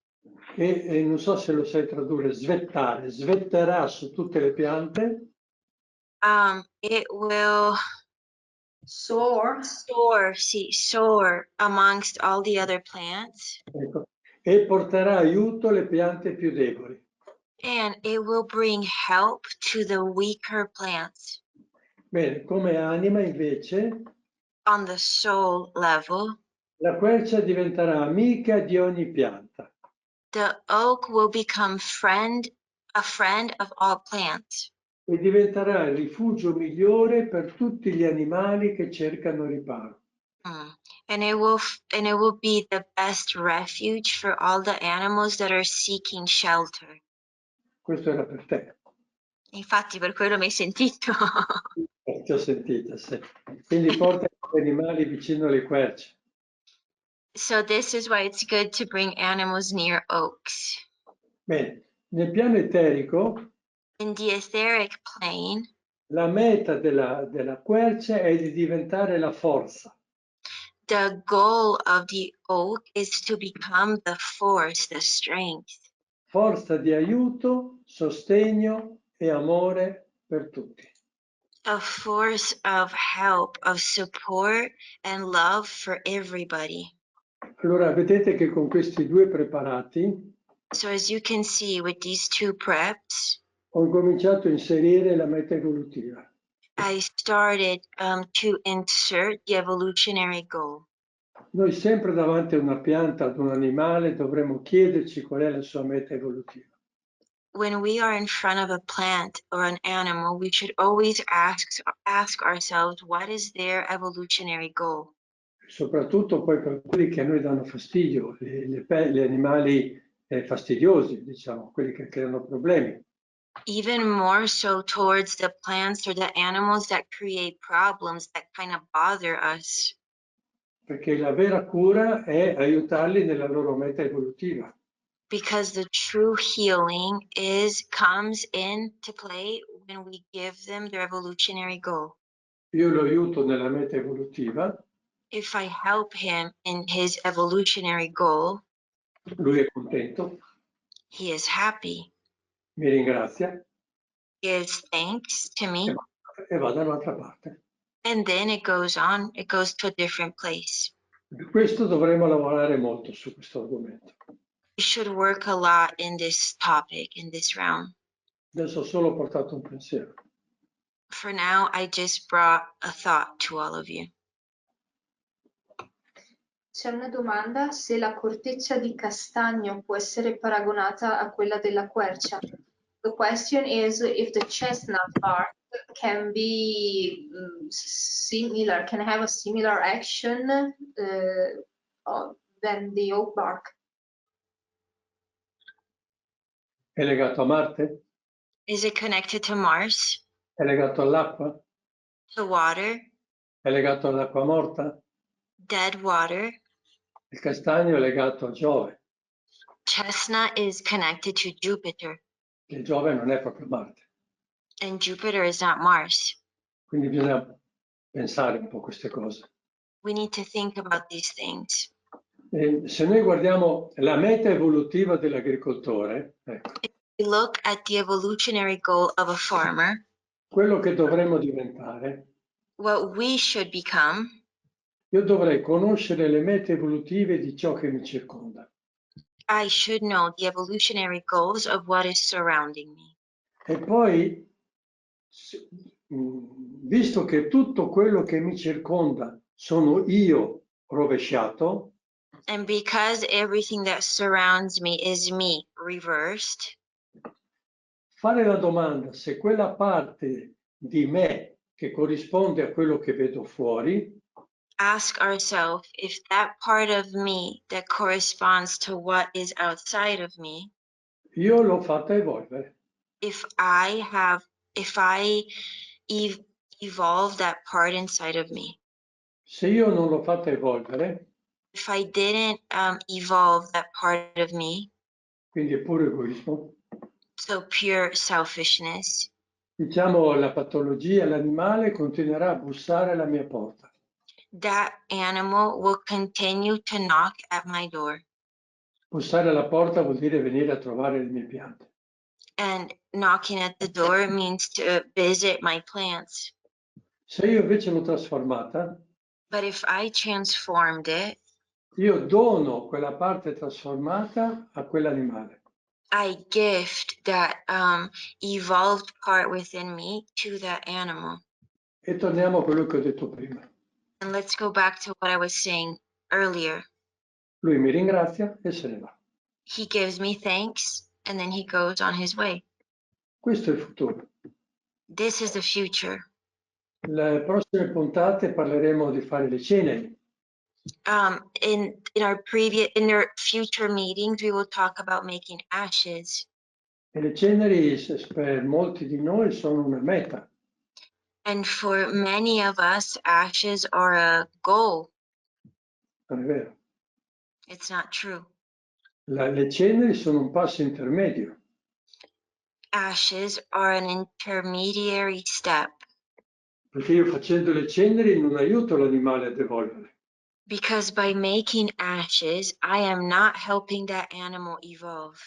E non so se lo sai tradurre, svettare, svetterà su tutte le piante. It will Soar soar amongst all the other plants, Ecco, e porterà aiuto alle piante più deboli. and it will bring help to the weaker plants. Bene, come anima invece, On the soul level, la quercia diventerà amica di ogni pianta. the oak will become a friend of all plants. E diventerà il rifugio migliore per tutti gli animali che cercano riparo. And it will be the best refuge for all the animals that are seeking shelter. Questo era per te. Infatti per quello mi hai sentito. Ti ho sentita, sì. Quindi porta gli animali vicino alle querce. So this is why it's good to bring animals near oaks. Bene, nel piano eterico, In the etheric plane, la meta della quercia è di diventare la forza. the goal of the oak is to become the force, the strength. Forza di aiuto, sostegno e amore per tutti. A force of help, of support and love for everybody. Allora, vedete che con questi 2 preparati So as you can see with these 2 preps, ho cominciato a inserire la meta evolutiva. I started to insert the evolutionary goal. Noi sempre davanti a una pianta, ad un animale, dovremmo chiederci qual è la sua meta evolutiva. When we are in front of a plant or an animal, we should always ask ourselves, what is their evolutionary goal? Soprattutto poi per quelli che a noi danno fastidio, gli animali fastidiosi, diciamo, quelli che creano problemi. Even more so towards the plants or the animals that create problems that kind of bother us. perché la vera cura è aiutarli nella loro meta evolutiva. Because the true healing comes into play when we give them their evolutionary goal. Io lo aiuto nella meta evolutiva, If I help him in his evolutionary goal, lui è contento, he is happy, mi ringrazia gives thanks to me, e va da un'altra parte. and then it goes to a different place. Questo dovremo lavorare molto su questo argomento. We should work a lot in this topic, in this realm. Adesso ho solo portato un pensiero. For now, I just brought a thought to all of you. C'è una domanda se la corteccia di castagno può essere paragonata a quella della quercia. The question is if the chestnut bark can be similar, can have a similar action than the oak bark. È legato a Marte? Is it connected to Mars, È legato all'acqua? to water, È legato all'acqua morta? dead water? Il castagno è legato a Giove, Chestnut is connected to Jupiter, che Giove non è proprio Marte. and Jupiter is not Mars. Quindi bisogna pensare un po' a queste cose. We need to think about these things. E se noi guardiamo la meta evolutiva dell'agricoltore, ecco, We look at the evolutionary goal of a farmer, quello che dovremmo diventare, what we should become. io dovrei conoscere le mete evolutive di ciò che mi circonda. I should know the evolutionary goals of what is surrounding me. E poi, visto che tutto quello che mi circonda sono io rovesciato, And because everything that surrounds me is me reversed, fare la domanda se quella parte di me che corrisponde a quello che vedo fuori ask ourselves if that part of me that corresponds to what is outside of me, io l'ho fatta evolvere. if I evolve that part inside of me. Se io non l'ho fatta evolvere, If I didn't evolve that part of me, quindi è puro egoismo, so pure selfishness, diciamo la patologia, l'animale continuerà a bussare alla mia porta. that animal will continue to knock at my door. Bussare alla porta vuol dire venire a trovare le mie piante. And knocking at the door means to visit my plants. Se io invece l'ho trasformata, But if I transformed it, io dono quella parte trasformata a quell'animale. I gift that evolved part within me to that animal. E torniamo a quello che ho detto prima. And let's go back to what I was saying earlier. Lui mi ringrazia e se ne va. He gives me thanks and then he goes on his way. Questo è il futuro. This is the future. Le prossime puntate parleremo di fare le ceneri. In our future meetings, we will talk about making ashes. E le ceneri per molti di noi sono una meta. And for many of us, ashes are a goal. Non è vero. It's not true. Le ceneri sono un passo intermedio. Ashes are an intermediary step. Perché io facendo le ceneri non aiuto l'animale ad evolvere. Because by making ashes, I am not helping that animal evolve.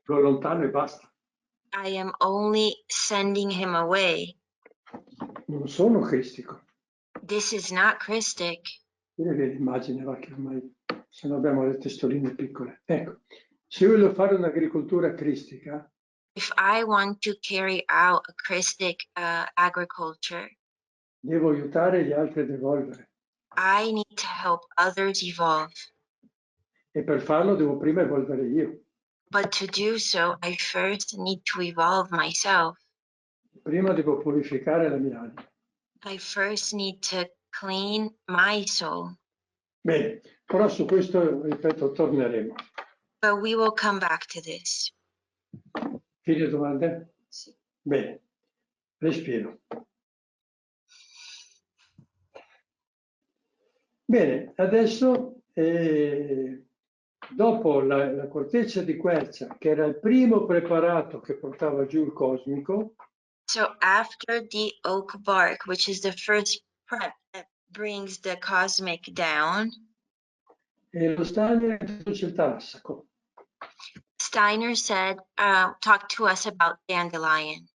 Lo allontano e basta. I am only sending him away. Non sono cristico. This is not Christic. Vedete l'immagine va che ormai, se no abbiamo le testoline piccole. Ecco, se io voglio fare un'agricoltura cristica, If I want to carry out a Christic agriculture, devo aiutare gli altri ad evolvere. I need to help others evolve. E per farlo devo prima evolvere io. But to do so, I first need to evolve myself. Prima devo purificare la mia anima. I first need to clean my soul. Bene, però su questo, ripeto, torneremo. But we will come back to this. Fine domande? Sì. Bene, respiro. Bene, adesso dopo la corteccia di Quercia, che era il primo preparato che portava giù il cosmico, So after the oak bark, which is the first prep that brings the cosmic down, e lo Steiner introduce il Tarassaco. Steiner said, talk to us about Dandelion.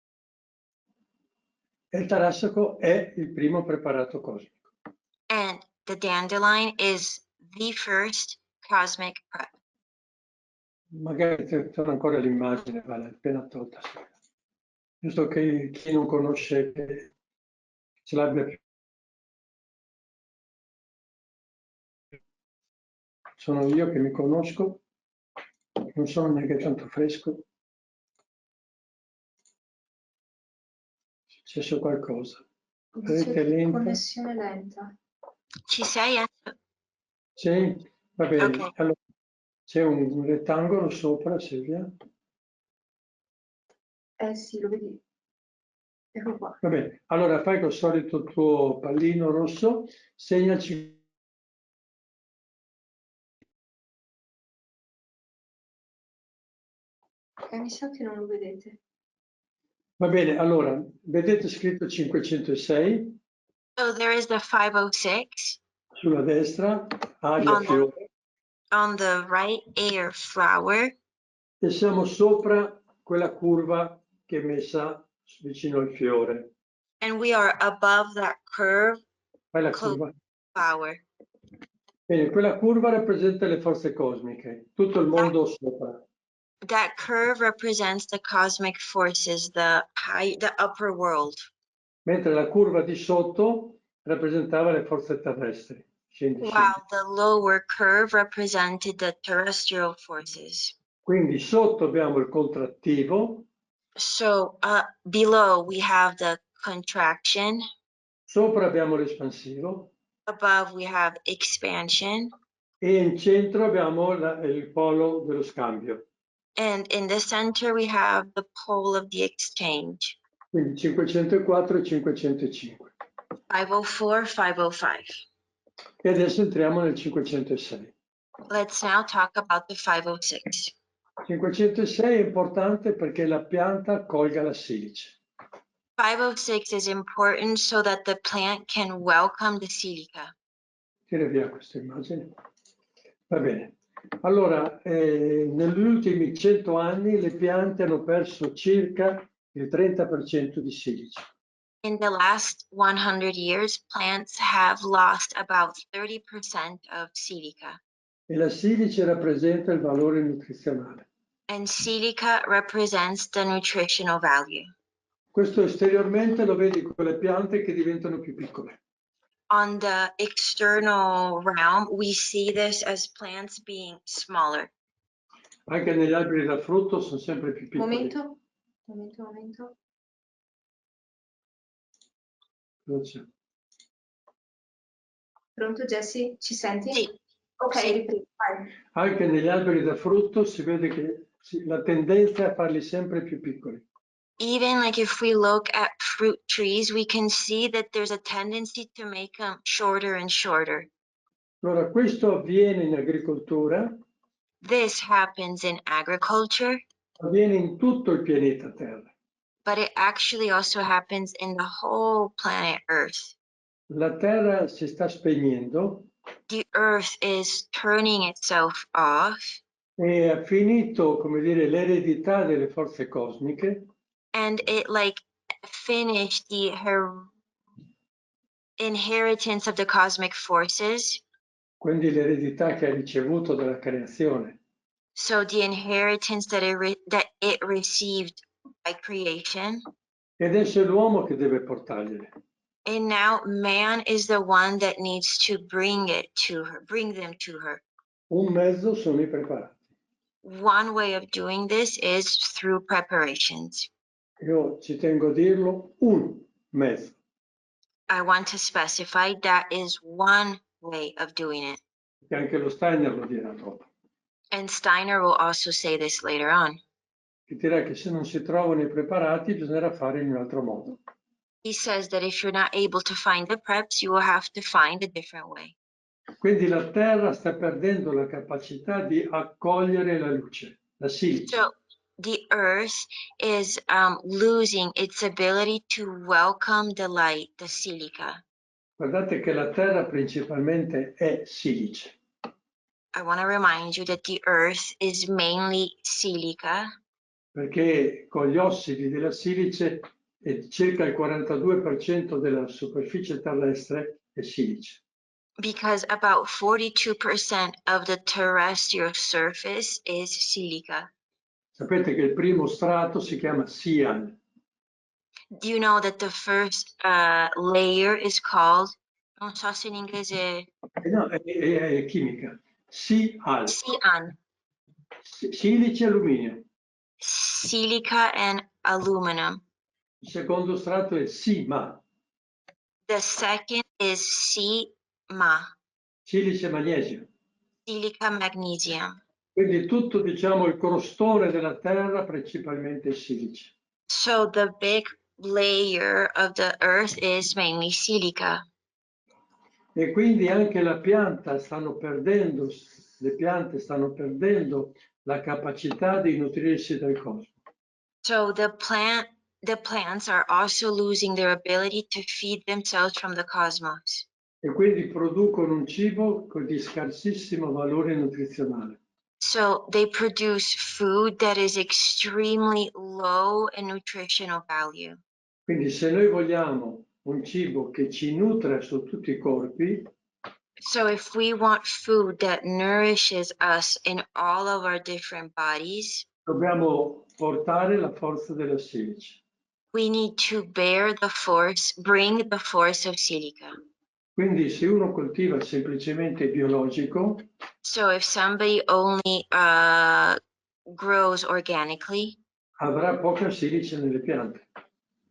E il Tarassaco è il primo preparato cosmico. And the dandelion is the first cosmic prep. Magari torna ancora l'immagine, vale appena tolta. Giusto che chi non conosce ce l'abbia più. Sono io che mi conosco, non sono neanche tanto fresco. È successo qualcosa. Rete lenta. Connessione lenta. Ci sei? Sì, va bene. Ok. Allora, c'è un rettangolo sopra, Silvia. Sì, lo vedi. Ecco qua. Va bene, allora fai col solito tuo pallino rosso, segnaci. Mi sa che non lo vedete. Va bene, allora, vedete scritto 506 So there is the 506 sulla destra, aria fiore, on the right, air flower, e siamo sopra quella curva che è messa vicino al fiore. and we are above that curve, Fai la close curva. flower. Bene, quella curva rappresenta le forze cosmiche, tutto il mondo sopra. That curve represents the cosmic forces, the upper world, Mentre la curva di sotto rappresentava le forze terrestri. Scendi, scendi. while the lower curve represented the terrestrial forces. Quindi sotto abbiamo il contrattivo, So below we have the contraction, sopra abbiamo l'espansivo above we have expansion, e in centro abbiamo il polo dello scambio. and in the center we have the pole of the exchange. Quindi 504 e 505. 504, 505. E adesso entriamo nel 506. Let's now talk about the 506. 506 è importante perché la pianta colga la silice. 506 is important so that the plant can welcome the silica. Tira via questa immagine. Va bene. Allora, negli ultimi 100 anni le piante hanno perso circa il 30% di silice. In the last 100 years, plants have lost about 30% of silica. E la silice rappresenta il valore nutrizionale. And silica represents the nutritional value. Questo esteriormente lo vedi con le piante che diventano più piccole. On the external realm, we see this as plants being smaller. Anche negli alberi da frutto sono sempre più piccoli. Momento. Luce. Pronto Jessie? Ci senti? Sì. Ok, Sì. riprendi. Vai. Anche negli alberi da frutto si vede che la tendenza è a farli sempre più piccoli. Even like if we look at fruit trees, we can see that there's a tendency to make them shorter and shorter. Allora, questo avviene in agricoltura, This happens in agriculture, avviene in tutto il pianeta Terra. but it actually also happens in the whole planet Earth. La Terra si sta spegnendo The Earth is turning itself off, e ha finito, come dire, l'eredità delle forze cosmiche and it like finished the inheritance of the cosmic forces. quindi l'eredità che ha ricevuto dalla creazione. So the inheritance that it received by creation. E adesso è l'uomo che deve portargliele. And now man is the one that needs to bring them to her. Un mezzo sono i preparati. One way of doing this is through preparations. Io ci tengo a dirlo, un mezzo. I want to specify that is one way of doing it. Che anche lo Steiner lo dirà dopo. And Steiner will also say this later on. Che dirà che se non si trovano i preparati bisognerà fare in un altro modo. He says that if you're not able to find the preps, you will have to find a different way. Quindi la Terra sta perdendo la capacità di accogliere la luce, la silice. So the earth is losing its ability to welcome the light, the silica. Guardate che la Terra principalmente è silice. I want to remind you that the earth is mainly silica, Perché con gli ossidi della silice circa il 42% della superficie terrestre è silice. because about 42% of the terrestrial surface is silica. Sapete che il primo strato si chiama sial. Do you know that the first layer is called, non so se in inglese, No, è chimica. Sial. cyan, Silice e alluminio. silica and aluminum. Il secondo strato è sima. The second is Cma, Silice e magnesio. silica magnesium. Quindi tutto, diciamo, il crostone della Terra principalmente è silice. So the big layer of the earth is mainly silica. E quindi anche le piante stanno perdendo la capacità di nutrirsi del cosmo. So the plants are also losing their ability to feed themselves from the cosmos. E quindi producono un cibo di scarsissimo valore nutrizionale. So they produce food that is extremely low in nutritional value. Quindi se noi vogliamo un cibo che ci nutre su tutti i corpi, So if we want food that nourishes us in all of our different bodies, dobbiamo portare la forza della silice. we need to bring the force of silica. Quindi se uno coltiva semplicemente biologico, So if somebody only grows organically, avrà poca silice nelle piante.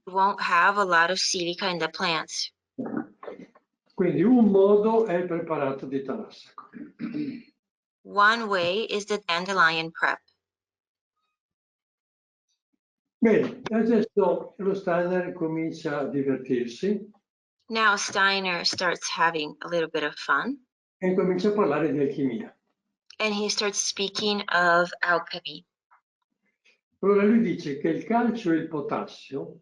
won't have a lot of silica in the plants. Quindi un modo è il preparato di Tarassaco. One way is the dandelion prep. Bene, adesso lo Steiner comincia a divertirsi Now Steiner starts having a little bit of fun e comincia a parlare di alchimia. and he starts speaking of alchemy. Allora lui dice che il calcio e il potassio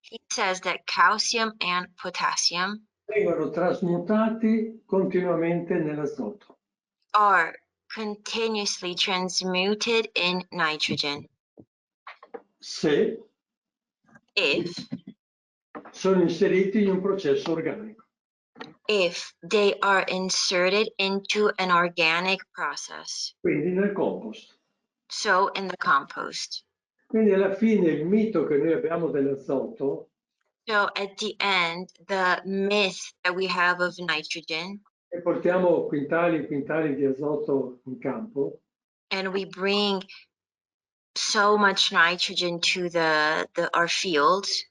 He says that calcium and potassium vengono trasmutati continuamente nell'azoto. are continuously transmuted in nitrogen Se if sono inseriti in un processo organico. they are inserted into an organic process. Quindi nel compost. So in the compost. Quindi alla fine il mito che noi abbiamo dell'azoto So at the end, the myth that we have of nitrogen, e portiamo quintali e quintali di azoto in campo, and we bring so much nitrogen to our fields.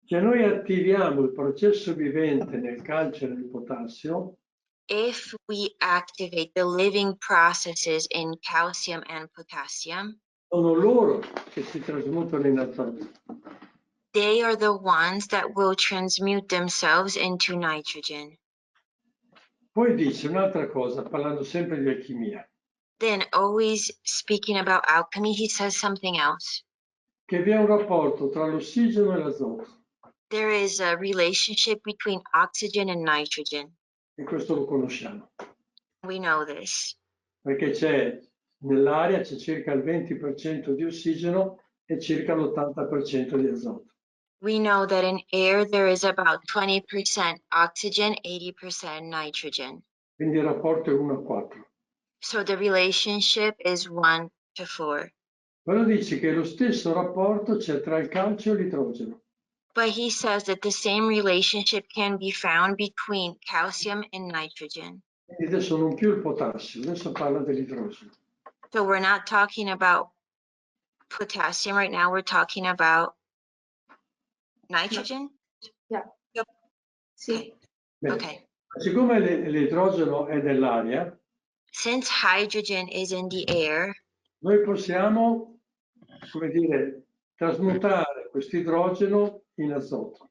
se noi attiviamo il processo vivente nel calcio e nel potassio, If we activate the living processes in calcium and potassium, sono loro che si trasmutano in azoto. they are the ones that will transmute themselves into nitrogen. Poi dice un'altra cosa, parlando sempre di alchimia, Then, always speaking about alchemy, he says something else. che vi è un rapporto tra l'ossigeno e l'azoto, There is a relationship between oxygen and nitrogen. e questo lo conosciamo, We know this. perché nell'aria c'è circa il 20% di ossigeno e circa l'80% di azoto. We know that in air there is about 20% oxygen, 80% nitrogen. Quindi il rapporto è 1:4. So the relationship is 1:4. Però dice che lo stesso rapporto c'è tra il calcio e l'idrogeno. But he says that the same relationship can be found between calcium and nitrogen. Quindi adesso non più il potassio, adesso parla dell'idrogeno. So we're not talking about potassium right now, we're talking about nitrogen? Yeah. Yep. Sì. Okay. Bene. Okay. Siccome l'idrogeno è nell'aria, Since hydrogen is in the air, noi possiamo, come dire, trasmutare questo idrogeno in azoto.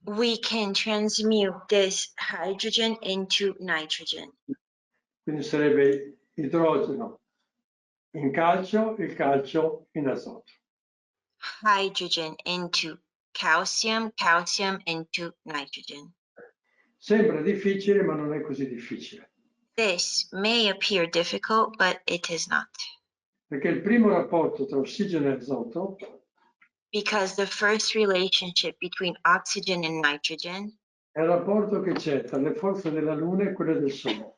we can transmute this hydrogen into nitrogen. quindi sarebbe idrogeno in calcio, il calcio in azoto. Hydrogen into calcium, calcium into nitrogen. Sembra difficile, ma non è così difficile, This may appear difficult, but it is not. perché il primo rapporto tra ossigeno e azoto Because the first relationship between oxygen and nitrogen, è il rapporto che c'è tra le forze della Luna e quelle del Sole.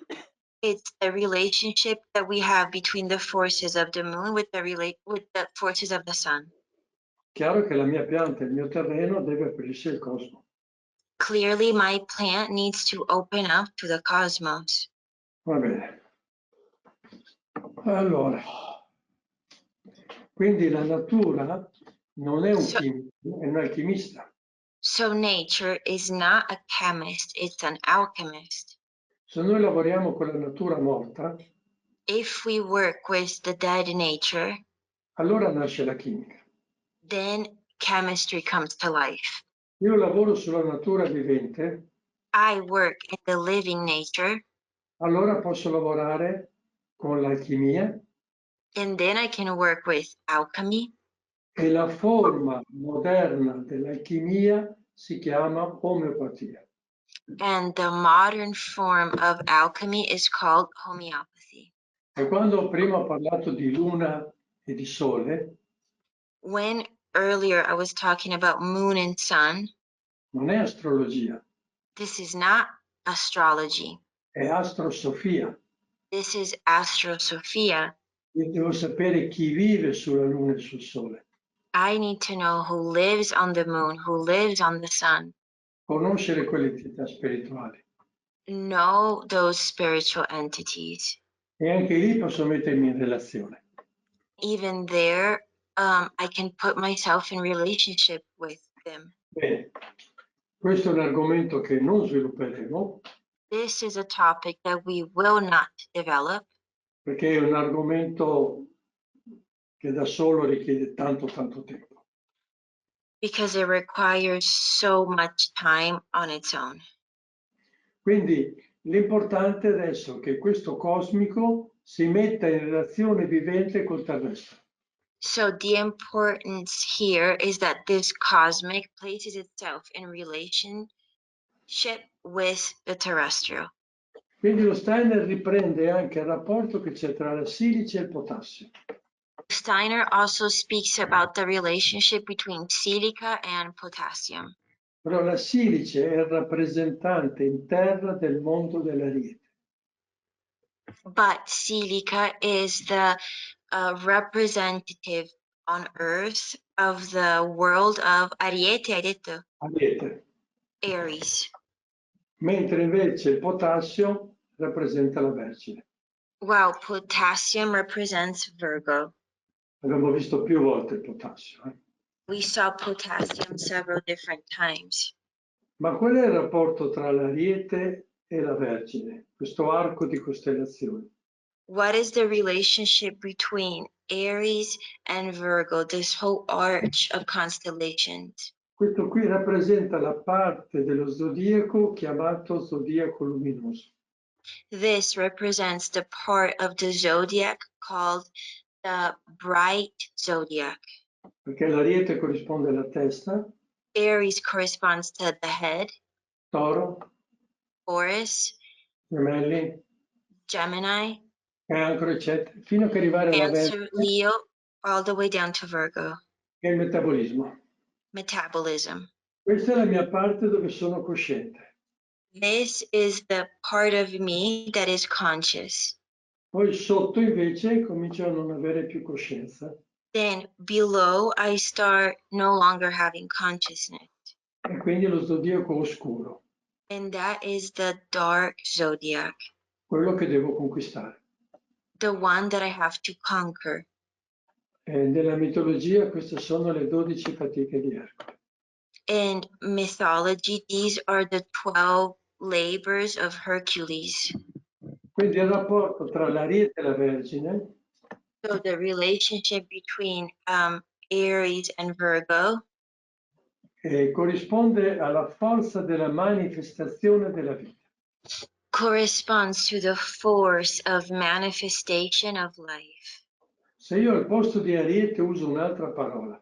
it's the relationship that we have between the forces of the moon with the forces of the sun. Chiaro che la mia pianta, il mio terreno deve aprirsi al cosmo. Clearly, my plant needs to open up to the cosmos. Va bene. Allora, quindi la natura non è un chimico, è un alchimista. So nature is not a chemist, it's an alchemist. Se noi lavoriamo con la natura morta, If we work with the dead nature, allora nasce la chimica. then chemistry comes to life. Io lavoro sulla natura vivente, I work in the living nature, allora posso lavorare con l'alchimia and then I can work with alchemy. e la forma moderna dell'alchimia si chiama omeopatia. And the modern form of alchemy is called homeopathy. E quando prima ho parlato di luna e di sole, When earlier I was talking about moon and sun, non è astrologia, this is not astrology. è astrosofia. This is astrosophia. Io devo sapere chi vive sulla luna e sul sole, I need to know who lives on the moon, who lives on the sun. conoscere quelle entità spirituali. Know those spiritual entities. E anche lì posso mettermi in relazione. Even there, I can put myself in relationship with them. Bene, questo è un argomento che non svilupperemo This is a topic that we will not develop perché è un argomento che da solo richiede tanto tempo. because it requires so much time on its own. Quindi l'importante adesso è che questo cosmico si metta in relazione vivente col terrestre. So the importance here is that this cosmic places itself in relationship with the terrestrial. Quindi lo Steiner riprende anche il rapporto che c'è tra la silice e il potassio. Steiner also speaks about the relationship between silica and potassium. Però la silice è il rappresentante in terra del mondo dell'ariete. But silica is the representative on earth of the world of Ariete, hai detto? Ariete. Aries. Mentre invece il potassio rappresenta la Vergine. While potassium represents Virgo. Abbiamo visto più volte il potassio. We saw potassium several different times. Ma qual è il rapporto tra l'Ariete e la Vergine, questo arco di costellazioni? What is the relationship between Aries and Virgo, this whole arch of constellations? Questo qui rappresenta la parte dello zodiaco chiamato zodiaco luminoso. This represents the part of the zodiac called the bright zodiac. Perché l'Ariete corrisponde alla testa, Aries corresponds to the head, Toro, Taurus, Gemelli, Gemini, Cancro, eccetera, fino a che arrivare alla Cancer, Vergine, Leo, all the way down to Virgo. che è il metabolismo. Metabolism. Questa è la mia parte dove sono cosciente. This is the part of me that is conscious. Poi sotto invece comincio a non avere più coscienza. Then below, I start no longer having consciousness. E quindi lo zodiaco oscuro, And that is the dark zodiac, quello che devo conquistare. the one that I have to conquer. Nella mitologia queste sono le 12 fatiche di Ercole. In mythology, these are the 12 labors of Hercules. Quindi il rapporto tra l'Ariete e la Vergine So the relationship between Aries and Virgo corrisponde alla forza della manifestazione della vita. corresponds to the force of manifestation of life. Se io al posto di Ariete uso un'altra parola,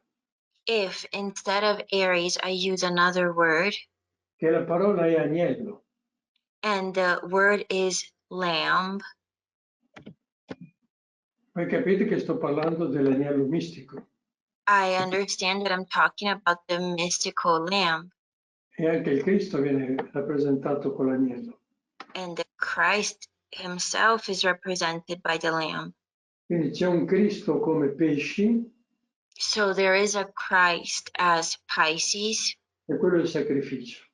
If instead of Aries I use another word, che la parola è agnello, and the word is lamb, voi capite che sto parlando dell'agnello mistico I understand that I'm talking about the mystical lamb, e anche il Cristo viene rappresentato con l'agnello. and the Christ himself is represented by the lamb. Quindi c'è un Cristo come pesci So there is a Christ as Pisces, e quello è il sacrificio.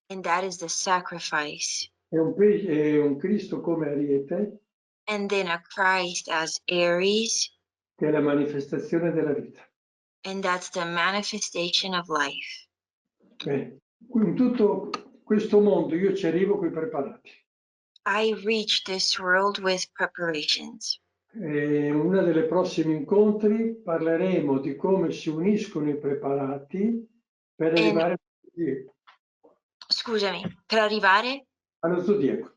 and that is the sacrifice. È un Cristo come Ariete And then a Christ as Aries, che è la manifestazione della vita. and that's the manifestation of life. Bene. In tutto questo mondo io ci arrivo coi preparati. I reach this world with preparations. In uno dei prossimi incontri parleremo di come si uniscono i preparati per arrivare Scusami, per arrivare, allo zodiaco.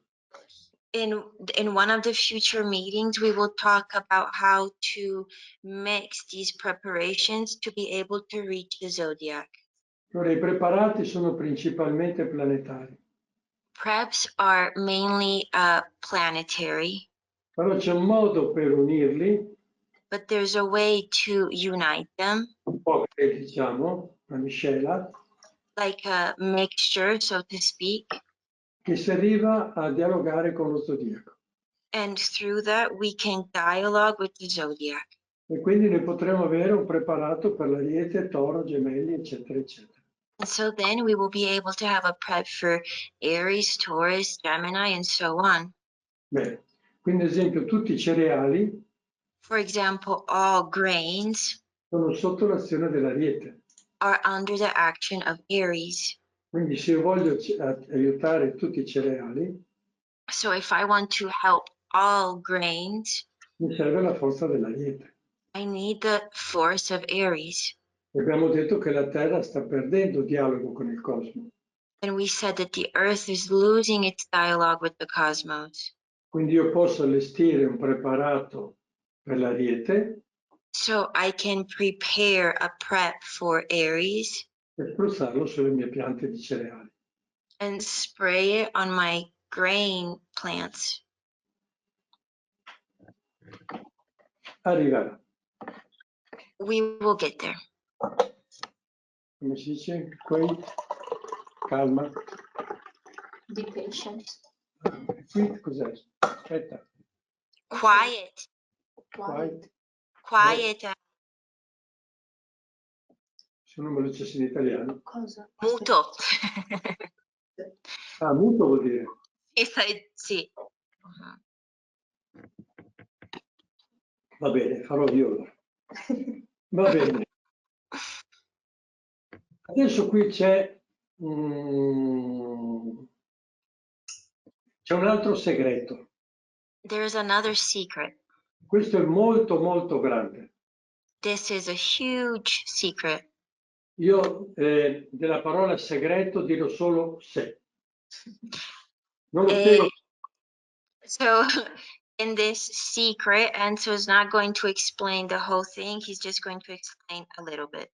in one of the future meetings, we will talk about how to mix these preparations to be able to reach the zodiac. Allora, i preparati sono principalmente planetari, Preps are mainly planetary, però c'è un modo per unirli, but there's a way to unite them, un po' che diciamo, una miscela, like a mixture, so to speak. che si arriva a dialogare con lo zodiaco. And through that, we can dialogue with the zodiac. E quindi ne potremo avere un preparato per l'Ariete, Toro, Gemelli, eccetera, eccetera. And so then we will be able to have a prep for Aries, Taurus, Gemini, and so on. Bene, quindi ad esempio tutti i cereali For example, all grains sono sotto l'azione dell'Ariete. are under the action of Aries. Quindi se io voglio aiutare tutti i cereali, So if I want to help all grains, mi serve la forza dell'Ariete. I need the force of Aries. E abbiamo detto che la Terra sta perdendo dialogo con il cosmo. And we said that the Earth is losing its dialogue with the cosmos. Quindi io posso allestire un preparato per l'Ariete So I can prepare a prep for Aries e spruzzarlo sulle mie piante di cereali. and spray it on my grain plants. Arriverà. We will get there. Come si dice? Wait, calma. Be patient. Wait, cos'è? Aspetta. Quiet. Quiet. Quiet. Se non me lo dicessi in italiano. Cosa? Muto. Ah, muto vuol dire. Sì. Va bene, farò io allora. Va bene. Adesso qui c'è un altro segreto. There's another secret. Questo è molto molto grande. This is a huge secret. Io della parola segreto dirò solo se. Non lo spiego. So in this secret, Enzo is not going to explain the whole thing. He's just going to explain a little bit.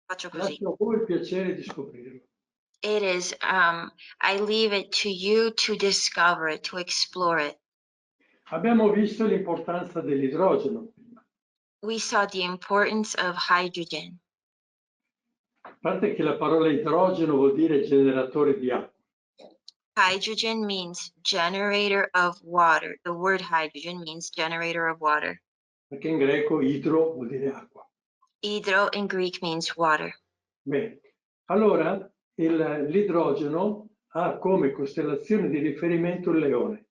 Faccio così. Lascio a voi il piacere di scoprirlo. It is, I leave it to you to discover it, to explore it. Abbiamo visto l'importanza dell'idrogeno prima. We saw the importance of hydrogen. A parte che la parola idrogeno vuol dire generatore di acqua. Hydrogen means generator of water. The word hydrogen means generator of water. Perché in greco idro vuol dire acqua. Hydro in Greek means water. Bene, allora l'idrogeno ha come costellazione di riferimento il leone.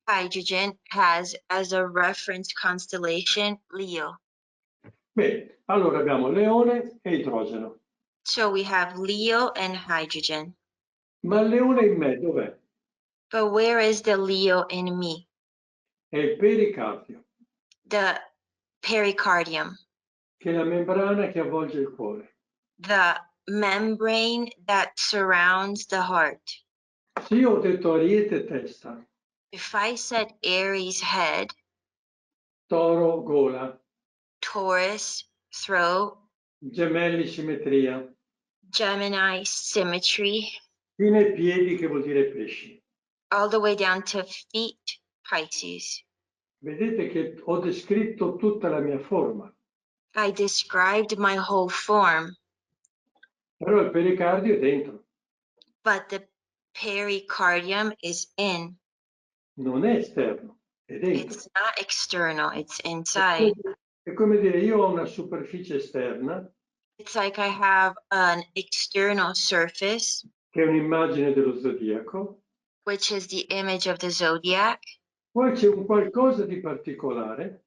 Hydrogen has as a reference constellation Leo. Bene, allora abbiamo leone e idrogeno. So we have Leo and hydrogen. Ma il leone in me dov'è? But where is the Leo in me? È il pericardio, The pericardium, che è la membrana che avvolge il cuore. the membrane that surrounds the heart. Se io ho detto ariete testa, If I said Aries head, toro gola, Taurus throat, gemelli simmetria, Gemini symmetry, fino ai piedi che vuol dire pesci. all the way down to feet, Pisces. Vedete che ho descritto tutta la mia forma, I described my whole form, però il pericardio è dentro, but the pericardium is in. non è esterno, è dentro. It's not external, it's È inside. è come dire, io ho una superficie esterna, It's like I have an external surface, che è un'immagine dello zodiaco, which is the image of the zodiac. poi c'è un qualcosa di particolare,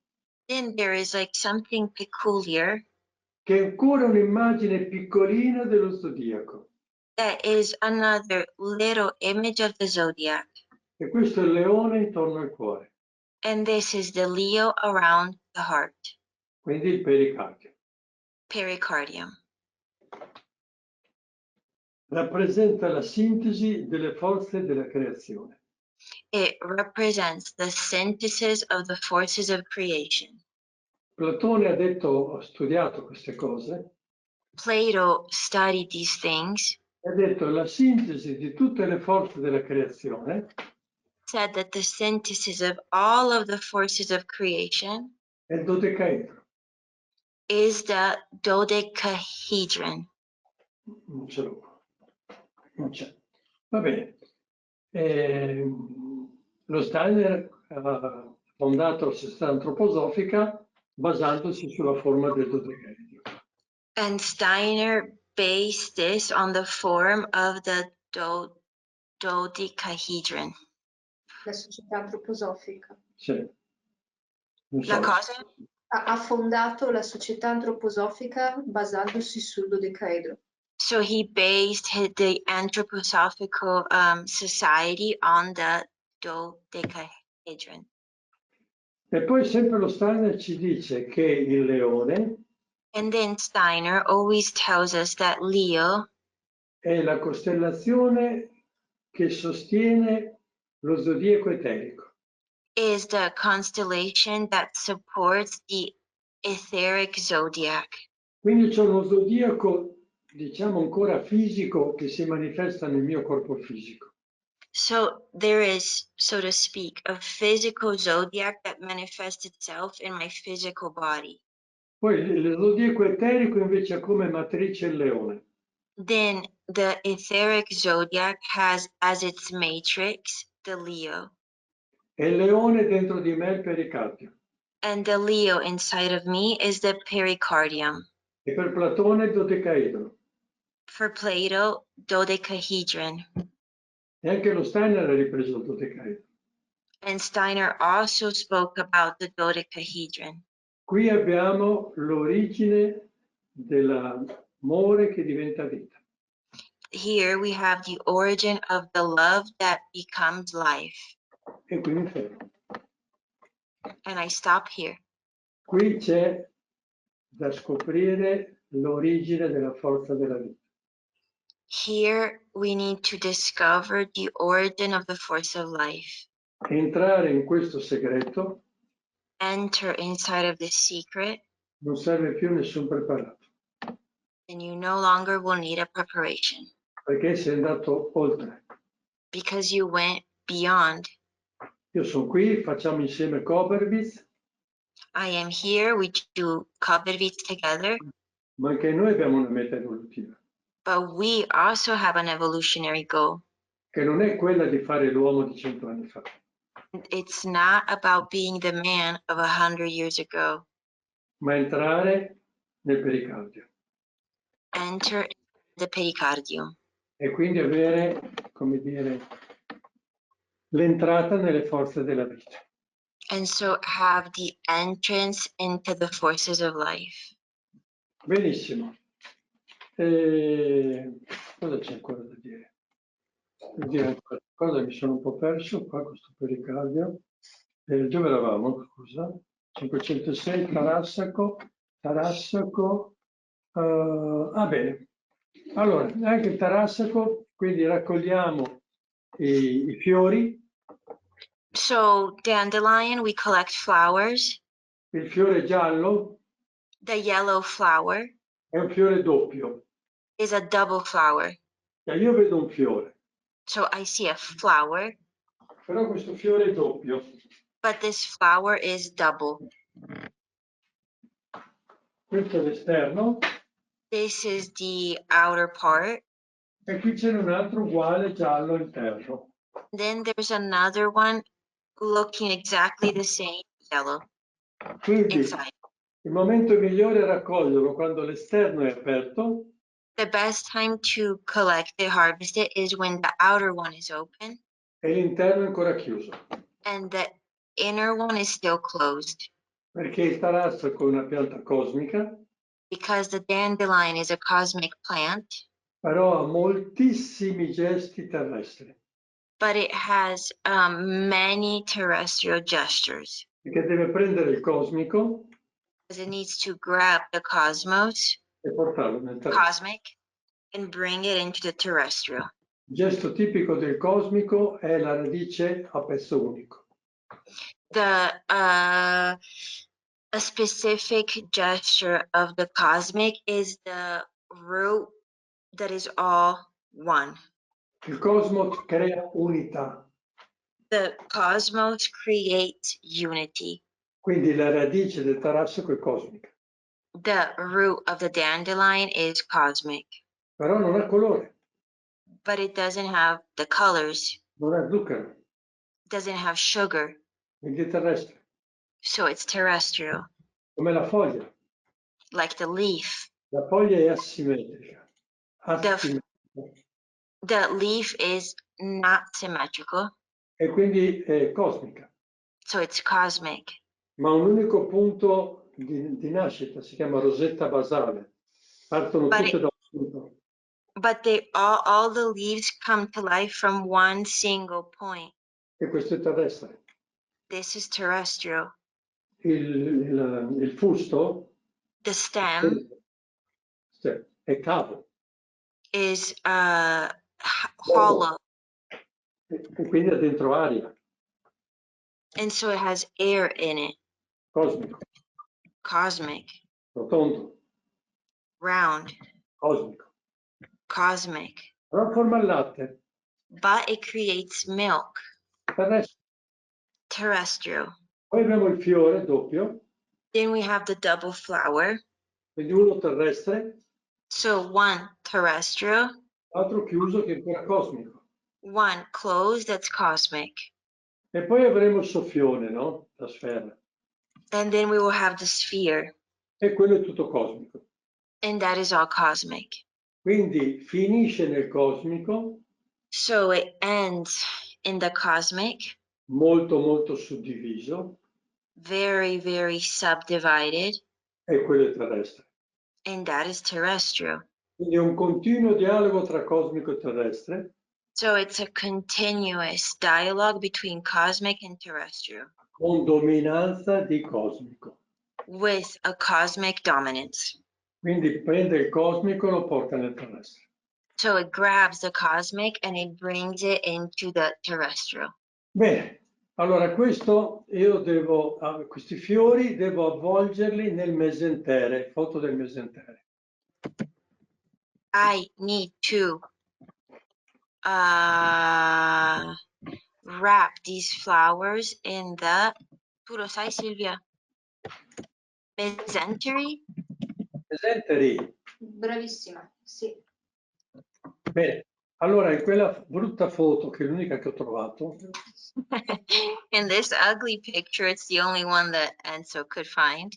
Then there is like something peculiar che è ancora un'immagine piccolina dello zodiaco. that is another little image of the zodiac. E questo è il leone intorno al cuore, And this is the Leo around the heart, quindi il pericardio. pericardium. Rappresenta la sintesi delle forze della creazione. It represents the synthesis of the forces of creation. Platone ha detto, ha studiato queste cose, Plato studied these things, ha detto la sintesi di tutte le forze della creazione said that the synthesis of all of the forces of creation è il dodecaedro. is the dodecahedron. Non ce l'ho. Non c'è. Va bene. Lo Steiner ha fondato la società antroposofica basandosi sulla forma del dodecaedro. And Steiner based this on the form of the dodecahedron. La società antroposofica. Sì. Non so. La cosa? Ha fondato la società antroposofica basandosi sul dodecaedro. So he based the anthroposophical society on the dodecahedron. E poi sempre lo Steiner ci dice che il leone And then Steiner always tells us that Leo è la costellazione che sostiene lo zodiaco eterico. is the constellation that supports the etheric zodiac. Quindi c'è uno zodiaco, diciamo, ancora fisico che si manifesta nel mio corpo fisico. So there is, so to speak, a physical zodiac that manifests itself in my physical body. Poi il zodiaco eterico invece ha come matrice il leone. Then the etheric zodiac has as its matrix the Leo. E il leone dentro di me è il pericardio. And the Leo inside of me is the pericardium. E per Platone il dodecaedro. For Plato, dodecahedron. E anche lo Steiner ha ripreso il dodecaedro. And Steiner also spoke about the dodecahedron. Qui abbiamo l'origine dell'amore che diventa vita. Here we have the origin of the love that becomes life. E qui mi fermo. And I stop here. Qui c'è da scoprire l'origine della forza della vita. Here we need to discover the origin of the force of life. Entrare in questo segreto Enter inside of the secret, non serve più nessun preparato, and you no longer will need a preparation perché sei andato oltre. because you went beyond. Io sono qui, facciamo insieme Koberwitz, I am here, we do Koberwitz together, ma anche noi abbiamo una meta evolutiva, but we also have an evolutionary goal. che non è quella di fare l'uomo di 100 anni fa, It's not about being the man of 100 years ago. ma entrare nel pericardio Enter the pericardium. e quindi avere, come dire, l'entrata nelle forze della vita. And so have the entrance into the forces of life. Benissimo. Cosa c'è ancora da dire? Per dire ancora cosa, mi sono un po' perso qua, questo pericardio. Dove eravamo? Scusa. 506, Tarassaco. Bene. Allora, anche il Tarassaco, quindi raccogliamo i fiori. So dandelion, we collect flowers. Il fiore giallo The yellow flower è un fiore doppio. is a double flower. Cioè, io vedo un fiore, So I see a flower, però questo fiore è doppio. but this flower is double. Questo è l'esterno This is the outer part. e qui c'è un altro uguale giallo interno. Then there's another one looking exactly the same, yellow, Quindi inside. il momento migliore è raccoglierlo quando l'esterno è aperto The best time to collect it, harvest it, is when the outer one is open e l'interno è ancora chiuso. and the inner one is still closed. Perché il tarassaco è una pianta cosmica, Because the dandelion is a cosmic plant, però ha moltissimi gesti terrestri, but it has many terrestrial gestures. perché deve prendere il cosmico Because it needs to grab the cosmos, e portarlo nel terreno. cosmic, and bring it into the terrestrial. Il gesto tipico del cosmico è la radice a pezzo unico. A specific gesture of the cosmic is the root that is all one. Il cosmos crea unità, The cosmos creates unity. quindi la radice del tarassaco è cosmica, The root of the dandelion is cosmic, però non ha colore, but it doesn't have the colors, non ha zucchero, doesn't have sugar, quindi è terrestre, so it's terrestrial, come la foglia. like the leaf. La foglia è asimmetrica. The leaf is not symmetrical, E quindi è cosmica, so it's cosmic. ma un unico punto di nascita, si chiama rosetta basale. Partono tutte da un punto. But they all the leaves come to life from one single point. E questo è terrestre. This is terrestrial. Il fusto The stem è cavo. is hollow, E quindi ha dentro aria, and so it has air in it. cosmico, Cosmic, rotondo, round, cosmico. cosmic. Però forma il latte, But it creates milk, terrestre. terrestrial. Poi abbiamo il fiore doppio, Then we have the double flower. quindi uno terrestre, So one terrestrial, l'altro chiuso che è ancora cosmico. one closed that's cosmic. E poi avremo il soffione, no? La sfera. And then we will have the sphere, E quello è tutto cosmico. and that is all cosmic. Quindi finisce nel cosmico, So it ends in the cosmic, molto molto suddiviso, very, very subdivided, e quello è terrestre. and that is terrestrial. Quindi è un continuo dialogo tra cosmico e terrestre, So it's a continuous dialogue between cosmic and terrestrial con dominanza di cosmico. with a cosmic dominance. Quindi prende il cosmico e lo porta nel terrestre. So it grabs the cosmic and it brings it into the terrestrial. Bene, allora questi fiori devo avvolgerli nel mesentere, foto del mesentere. I need to wrap these flowers in the, tu lo sai Silvia? Mesentery? Mesenteri. Bravissima, sì. Bene, allora in quella brutta foto, che è l'unica che ho trovato, In this ugly picture, it's the only one that Enzo could find.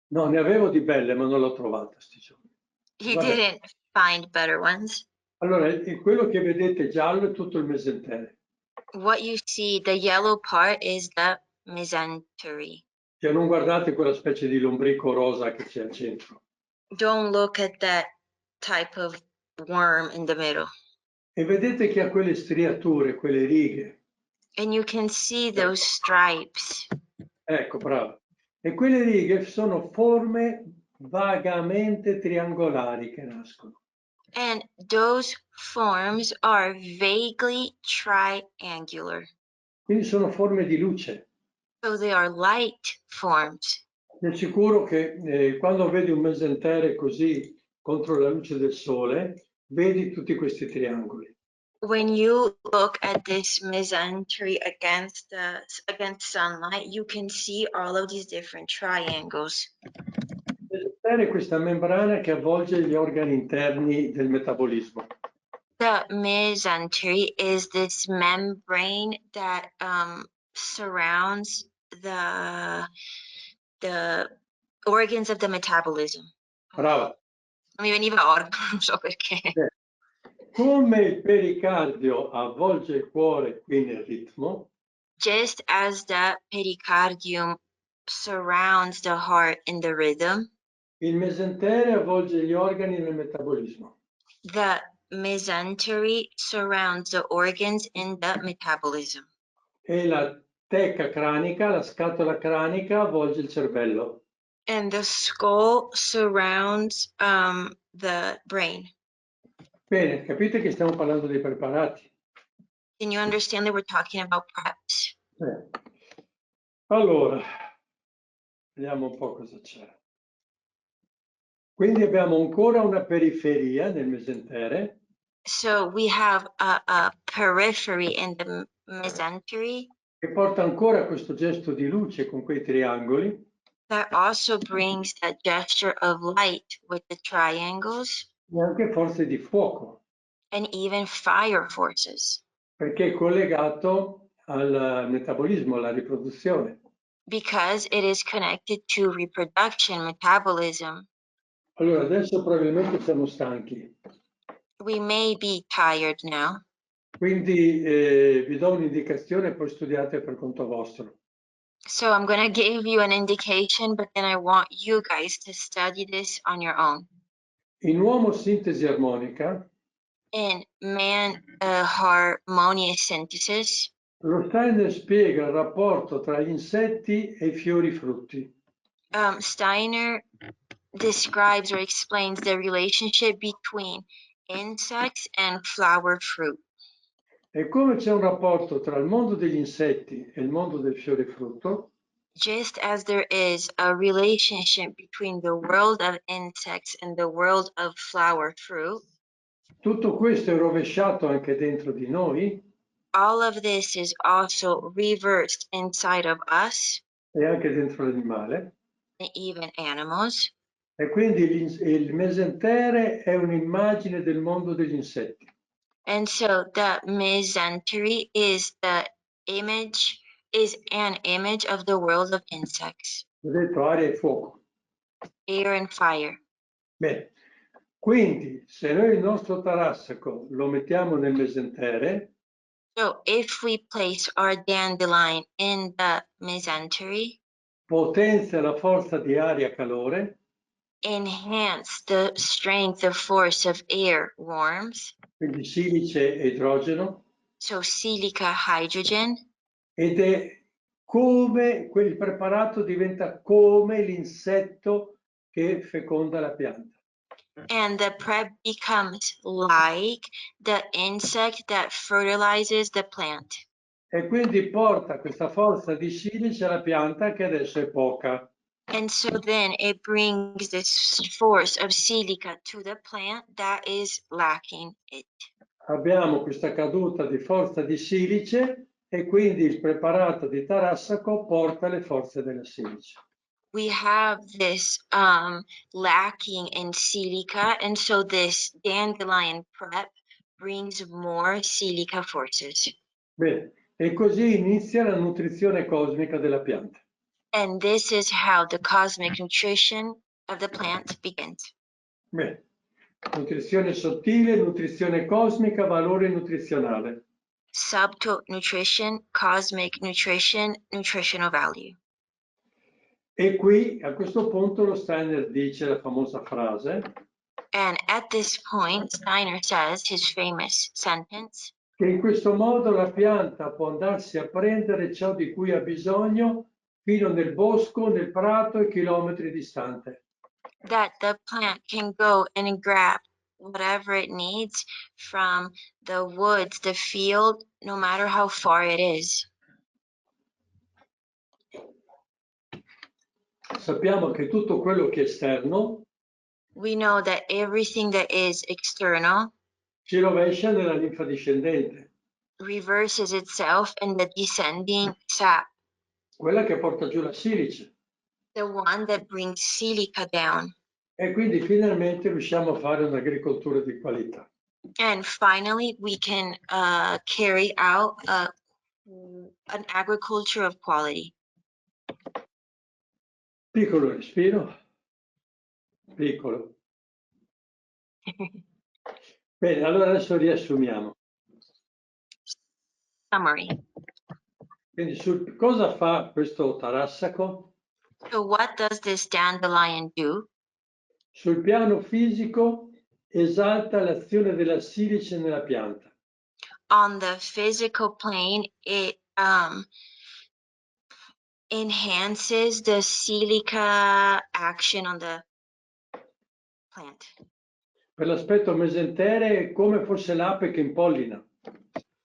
no, ne avevo di belle, ma non l'ho trovata sti giorni. He Vabbè. didn't find better ones. Allora, quello che vedete giallo è tutto il mesentere. What you see, the yellow part is the mesentery. Cioè, non guardate quella specie di lombrico rosa che c'è al centro. Don't look at that type of worm in the middle. E vedete che ha quelle striature, quelle righe. And you can see those stripes. Ecco, bravo. E quelle righe sono forme vagamente triangolari che nascono. And those forms are vaguely triangular. Quindi sono forme di luce. So they are light forms. È sicuro che quando vedi un mesentere così contro la luce del sole, vedi tutti questi triangoli. When you look at this mesentery against sunlight, you can see all of these different triangles. Il mesentere è questa membrana che avvolge gli organi interni del metabolismo. The mesentery is this membrane that surrounds the organs of the metabolism. Brava. Non mi veniva organo, non so perché. Come il pericardio avvolge il cuore qui nel ritmo, Just as the pericardium surrounds the heart in the rhythm, il mesentere avvolge gli organi nel metabolismo. the mesentery surrounds the organs in the metabolism. E la teca cranica, la scatola cranica, avvolge il cervello. And the skull surrounds the brain. Bene, capite che stiamo parlando dei preparati. Can you understand that we're talking about preps? Allora, vediamo un po' cosa c'è. Quindi abbiamo ancora una periferia nel mesentere. So we have a periphery in the mesentery Che porta ancora a questo gesto di luce con quei triangoli. that also brings that gesture of light with the triangles E anche forze di fuoco, and even fire forces, perché è collegato al metabolismo, alla riproduzione. because it is connected to reproduction, metabolism. Allora, adesso probabilmente siamo stanchi, We may be tired now, quindi vi do un'indicazione e poi studiate per conto vostro. so I'm going to give you an indication, but then I want you guys to study this on your own. In uomo sintesi armonica, In man harmonious synthesis, lo Steiner spiega il rapporto tra gli insetti e i fiori frutti. Steiner describes or explains the relationship between insects and flower fruit. E come c'è un rapporto tra il mondo degli insetti e il mondo del fiore frutto, Just as there is a relationship between the world of insects and the world of flower fruit, tutto questo è rovesciato anche dentro di noi all of this is also reversed inside of us e anche dentro l'animale. and even animals. E quindi il mesentere è un'immagine del mondo degli insetti. And so the mesentery is an image of the world of insects, Ho detto aria e fuoco. air and fire. Bene, quindi se noi il nostro tarassaco lo mettiamo nel mesentere, So if we place our dandelion in the mesentery, potenzia la forza di aria-calore, enhance the strength, the force of air warms, quindi silice e idrogeno, so silica, hydrogen, ed è come quel preparato diventa come l'insetto che feconda la pianta. and the prep becomes like the insect that fertilizes the plant. E quindi porta questa forza di silice alla pianta che adesso è poca. And so then it brings this force of silica to the plant that is lacking it. Abbiamo questa caduta di forza di silice e quindi il preparato di Tarassaco porta le forze della silice. We have this lacking in silica, and so this dandelion prep brings more silica forces. Bene, e così inizia la nutrizione cosmica della pianta. And this is how the cosmic nutrition of the plant begins. Bene, nutrizione sottile, nutrizione cosmica, valore nutrizionale. Subtle nutrition, cosmic nutrition, nutritional value. E qui a questo punto lo Steiner dice la famosa frase And at this point, Steiner says his famous sentence, che in questo modo la pianta può andarsi a prendere ciò di cui ha bisogno fino nel bosco, nel prato e chilometri distante. that the plant can go and grab whatever it needs from the woods, the field, no matter how far it is. Sappiamo che tutto quello che è esterno We know that everything that is external si rovescia nella linfa discendente, reverses itself in the descending sap, quella che porta giù la silice. the one that brings silica down. E quindi finalmente riusciamo a fare un'agricoltura di qualità. And finally, we can carry out an agriculture of quality. Piccolo respiro, piccolo. Bene, allora adesso riassumiamo. Summary. Quindi cosa fa questo tarassaco? So what does this dandelion do? Sul piano fisico esalta l'azione della silice nella pianta. On the physical plane, it enhances the silica action on the plant. Per l'aspetto mesentere è come fosse l'ape che impollina.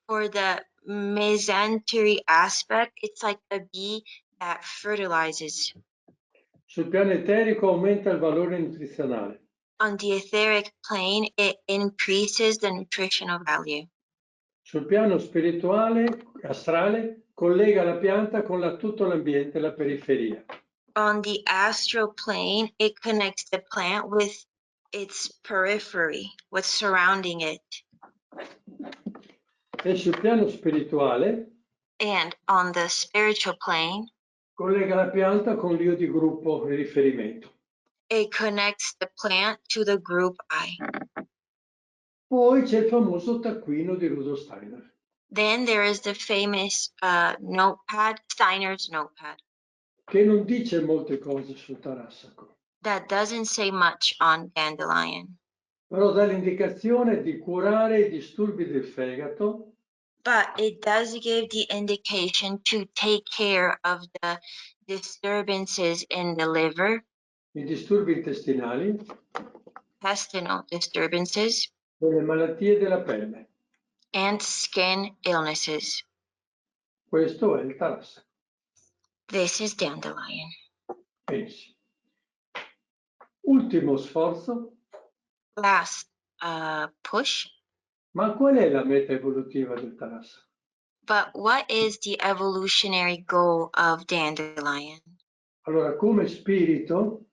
For the mesentery aspect, it's like a bee that fertilizes. Sul piano eterico aumenta il valore nutrizionale. On the etheric plane, it increases the nutritional value. Sul piano spirituale, astrale, collega la pianta con tutto l'ambiente, la periferia. On the astral plane, it connects the plant with its periphery, what's surrounding it. E sul piano spirituale And on the spiritual plane, collega la pianta con l'io di gruppo di riferimento. it connects the plant to the group I. Poi c'è il famoso taccuino di Rudolf Steiner. Then there is the famous notepad, Steiner's notepad, che non dice molte cose sul tarassaco, that doesn't say much on dandelion, però dà l'indicazione di curare i disturbi del fegato, but it does give the indication to take care of the disturbances in the liver, i disturbi intestinali, intestinal disturbances, e le malattie della pelle. and skin illnesses. Questo è il tarassaco. This is dandelion. Pensi. Ultimo sforzo, Last push. ma qual è la meta evolutiva del tarassaco? But what is the evolutionary goal of dandelion? Allora, come spirito,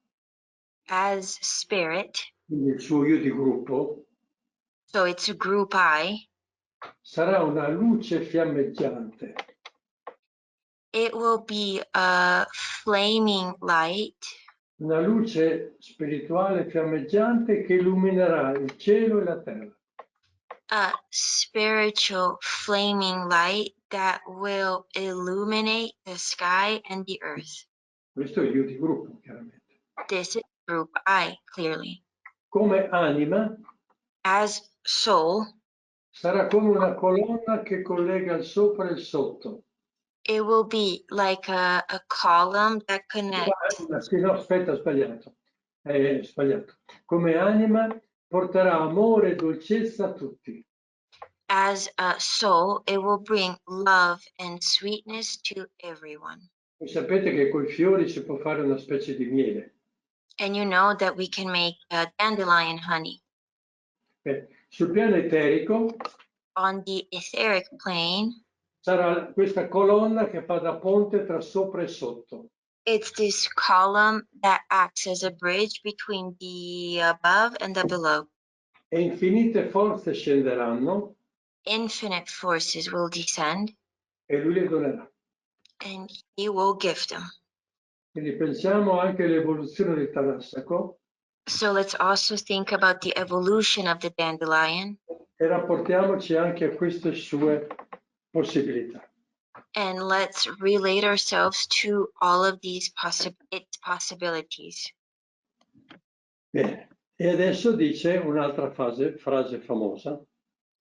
As spirit, quindi il suo io di gruppo, so it's a group I, sarà una luce fiammeggiante it will be a flaming light, una luce spirituale fiammeggiante che illuminerà il cielo e la terra. a spiritual flaming light that will illuminate the sky and the earth. Questo è il io di gruppo, chiaramente. This is group I, clearly. Come anima, As soul, sarà come una colonna che collega il sopra e il sotto. it will be like a column that connects. Sì, no, aspetta, ho sbagliato. Sbagliato. Come anima porterà amore e dolcezza a tutti. As a soul, it will bring love and sweetness to everyone. E sapete che con i fiori si può fare una specie di miele. And you know that we can make dandelion honey. Sul piano eterico On the etheric plane, sarà questa colonna che fa da ponte tra sopra e sotto. it's this column that acts as a bridge between the above and the below. E infinite forze scenderanno Infinite forces will descend, e lui le donerà. and he will give them. Quindi pensiamo anche all'evoluzione del tarassaco So let's also think about the evolution of the dandelion, e rapportiamoci anche a queste sue possibilità. and let's relate ourselves to all of these its possibilities. Bene, e adesso dice un'altra frase famosa.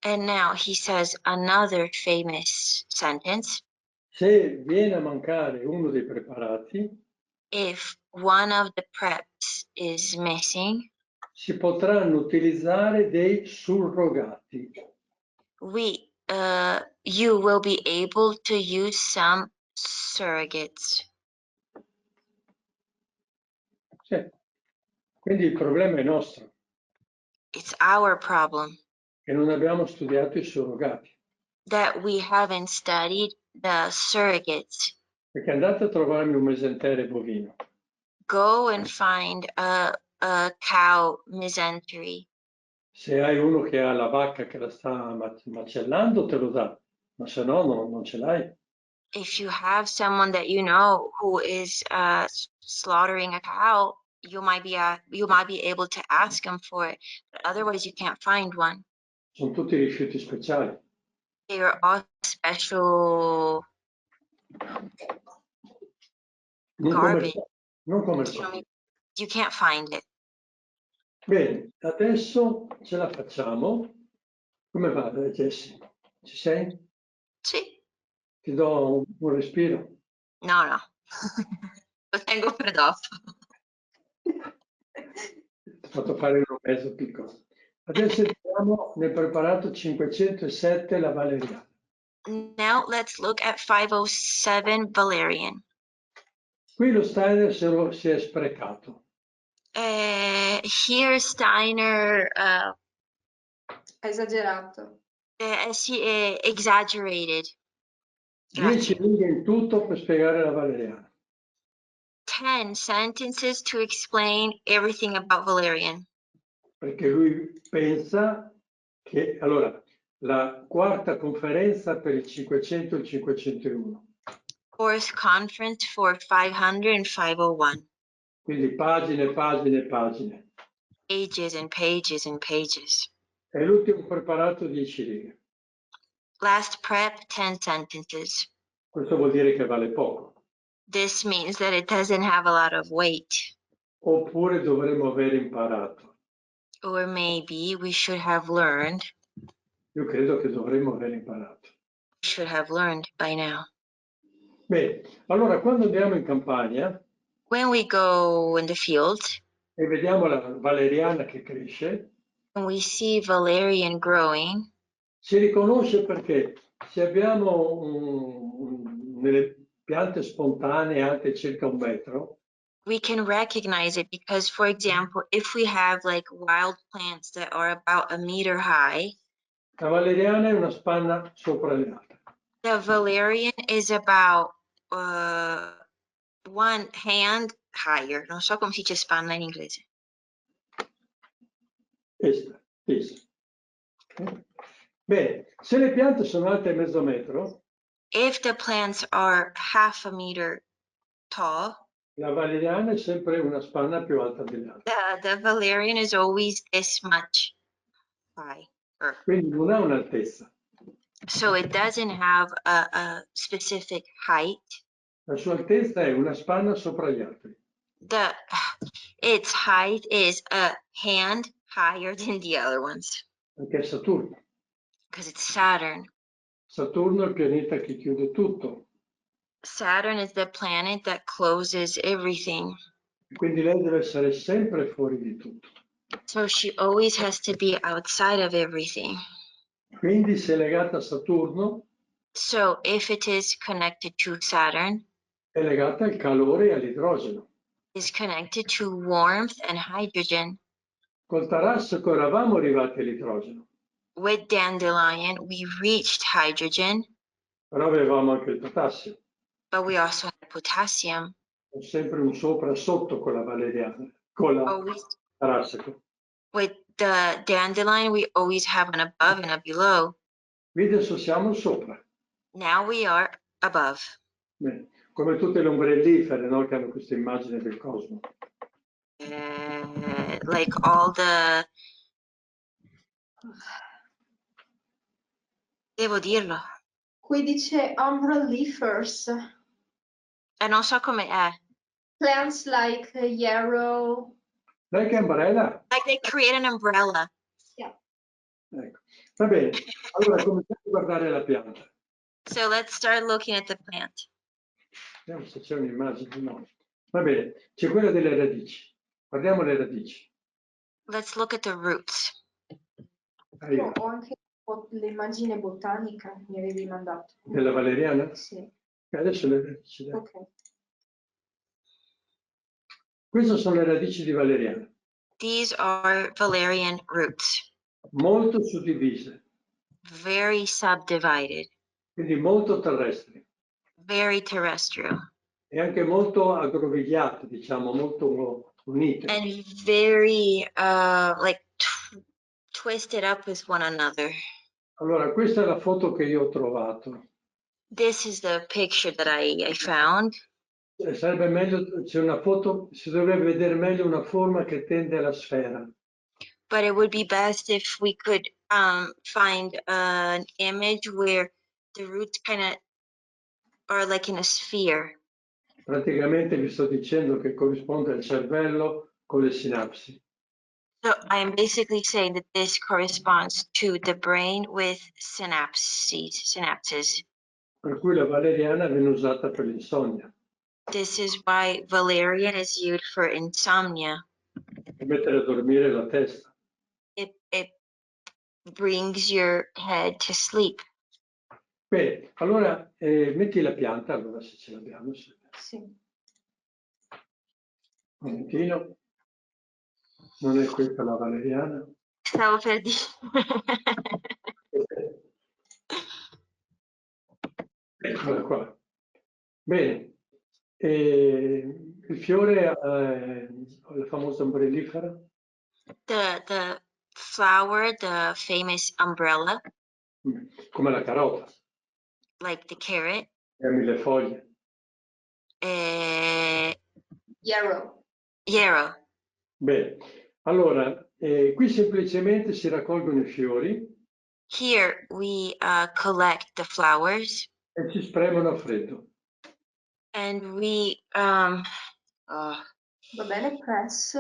And now he says another famous sentence. Se viene a mancare uno dei preparati, If one of the preps is missing, si potranno utilizzare dei surrogati. You will be able to use some surrogates. Sì. Quindi il problema è nostro, It's our problem che non abbiamo studiato i surrogati. that we haven't studied the surrogates. Perché andate a trovarmi un mesentere bovino. Go and find a cow mesentery. Se hai uno che ha la vacca che la sta macellando, te lo dà, ma se no non ce l'hai. If you have someone that you know who is slaughtering a cow, you might be able to ask them for it, but otherwise you can't find one. Sono tutti rifiuti speciali. They are all special garbage. Non commerciali. You can't find it. Bene, adesso ce la facciamo. Come va, Jessie? Ci sei? Sì. Ti do un respiro? No. Lo tengo per dopo. Ti ho fatto fare uno mezzo piccolo. Adesso entriamo nel preparato 507, la Valeriana. Now let's look at 507 Valerian. Qui lo Steiner si è sprecato. Here Steiner Esagerato. exaggerated. 10 righe in tutto per spiegare la Valeriana. 10 sentences to explain everything about Valerian. Perché lui pensa che, allora, la quarta conferenza per il 500 e il 501. Fourth conference for 500 and 501. Quindi pagine, pagine, pagine. Pages and pages and pages. E l'ultimo preparato 10 righe. Last prep, 10 sentences. Questo vuol dire che vale poco. This means that it doesn't have a lot of weight. Oppure dovremmo aver imparato. Or maybe we should have learned. Io credo che dovremmo aver imparato. We should have learned by now. Bene, allora quando andiamo in campagna When we go in the field e vediamo la valeriana che cresce, and we see Valerian growing, si riconosce perché se abbiamo nelle piante spontanee alte circa 1 metro, we can recognize it because, for example, if we have like wild plants that are about 1 meter high, la valeriana è una spanna sopra le altre. the Valerian is about 1 hand higher. Non so come si dice spanna in inglese. Tesa. Bene, se le piante sono alte mezzo metro, If the plants are 1/2 meter tall, la valeriana è sempre una spanna più alta delle altre. the Valerian is always this much high. Quindi non ha un'altezza. So it doesn't have a specific height. La sua altezza è una spanna sopra gli altri. Its height is a hand higher than the other ones. Perché è Saturno. Because it's Saturn. Saturno è il pianeta che chiude tutto. Saturn is the planet that closes everything. Quindi lei deve essere sempre fuori di tutto. So she always has to be outside of everything. Quindi se è legata a Saturno, So if it is connected to Saturn, è legata al calore e all'idrogeno. is connected to warmth and hydrogen. Col Tarassaco eravamo arrivati all'idrogeno. With Dandelion, we reached hydrogen, Però avevamo anche il potassio. but we also had potassium. C'è sempre un sopra sotto con la valeriana, con la Tarassaco. With the Dandelion, we always have an above and a below. Adesso siamo sopra. Now we are above. Bene. Come tutte le ombrellifere, no? Che hanno questa immagine del cosmo. Like all the... Devo dirlo. Qui dice umbrellifers. Non so come è. Plants like yarrow. Lei che umbrella? Like they create an umbrella. Yeah. Ecco. Va bene, allora cominciamo a guardare la pianta. So let's start looking at the plant. Vediamo se c'è un'immagine. No. Va bene, c'è quella delle radici. Guardiamo le radici. Let's look at the roots. Io ho anche l'immagine botanica, mi avevi mandato. Della valeriana? Sì. Adesso le radici. Ok. Queste sono le radici di valeriana, These are Valerian roots, molto suddivise, very subdivided, quindi molto terrestri very terrestrial, e anche molto aggrovigliate, diciamo, molto unite. and very like twisted up with one another. Allora, questa è la foto che io ho trovato. This is the picture that I found. Sarebbe meglio, c'è una foto, si dovrebbe vedere meglio una forma che tende alla sfera. But it would be best if we could find an image where the roots kind of are like in a sphere. Praticamente vi sto dicendo che corrisponde al cervello con le sinapsi. So I'm basically saying that this corresponds to the brain with synapses. Per cui la valeriana viene usata per l'insonnia, This is why Valerian is used for insomnia. per mettere a dormire la testa. It brings your head to sleep. Bene, allora metti la pianta, allora se ce l'abbiamo. Sì. Un momentino. Non è questa la valeriana. Stavo per dire. Eccola qua. Bene. Il fiore la famosa ombrellifera. The flower, the famous umbrella, Come la carota. like the carrot. Ha 1000 foglie. Yarrow. Bene. Allora, qui semplicemente si raccolgono i fiori Here we collect the flowers e si spremano a freddo. and we Va bene, press.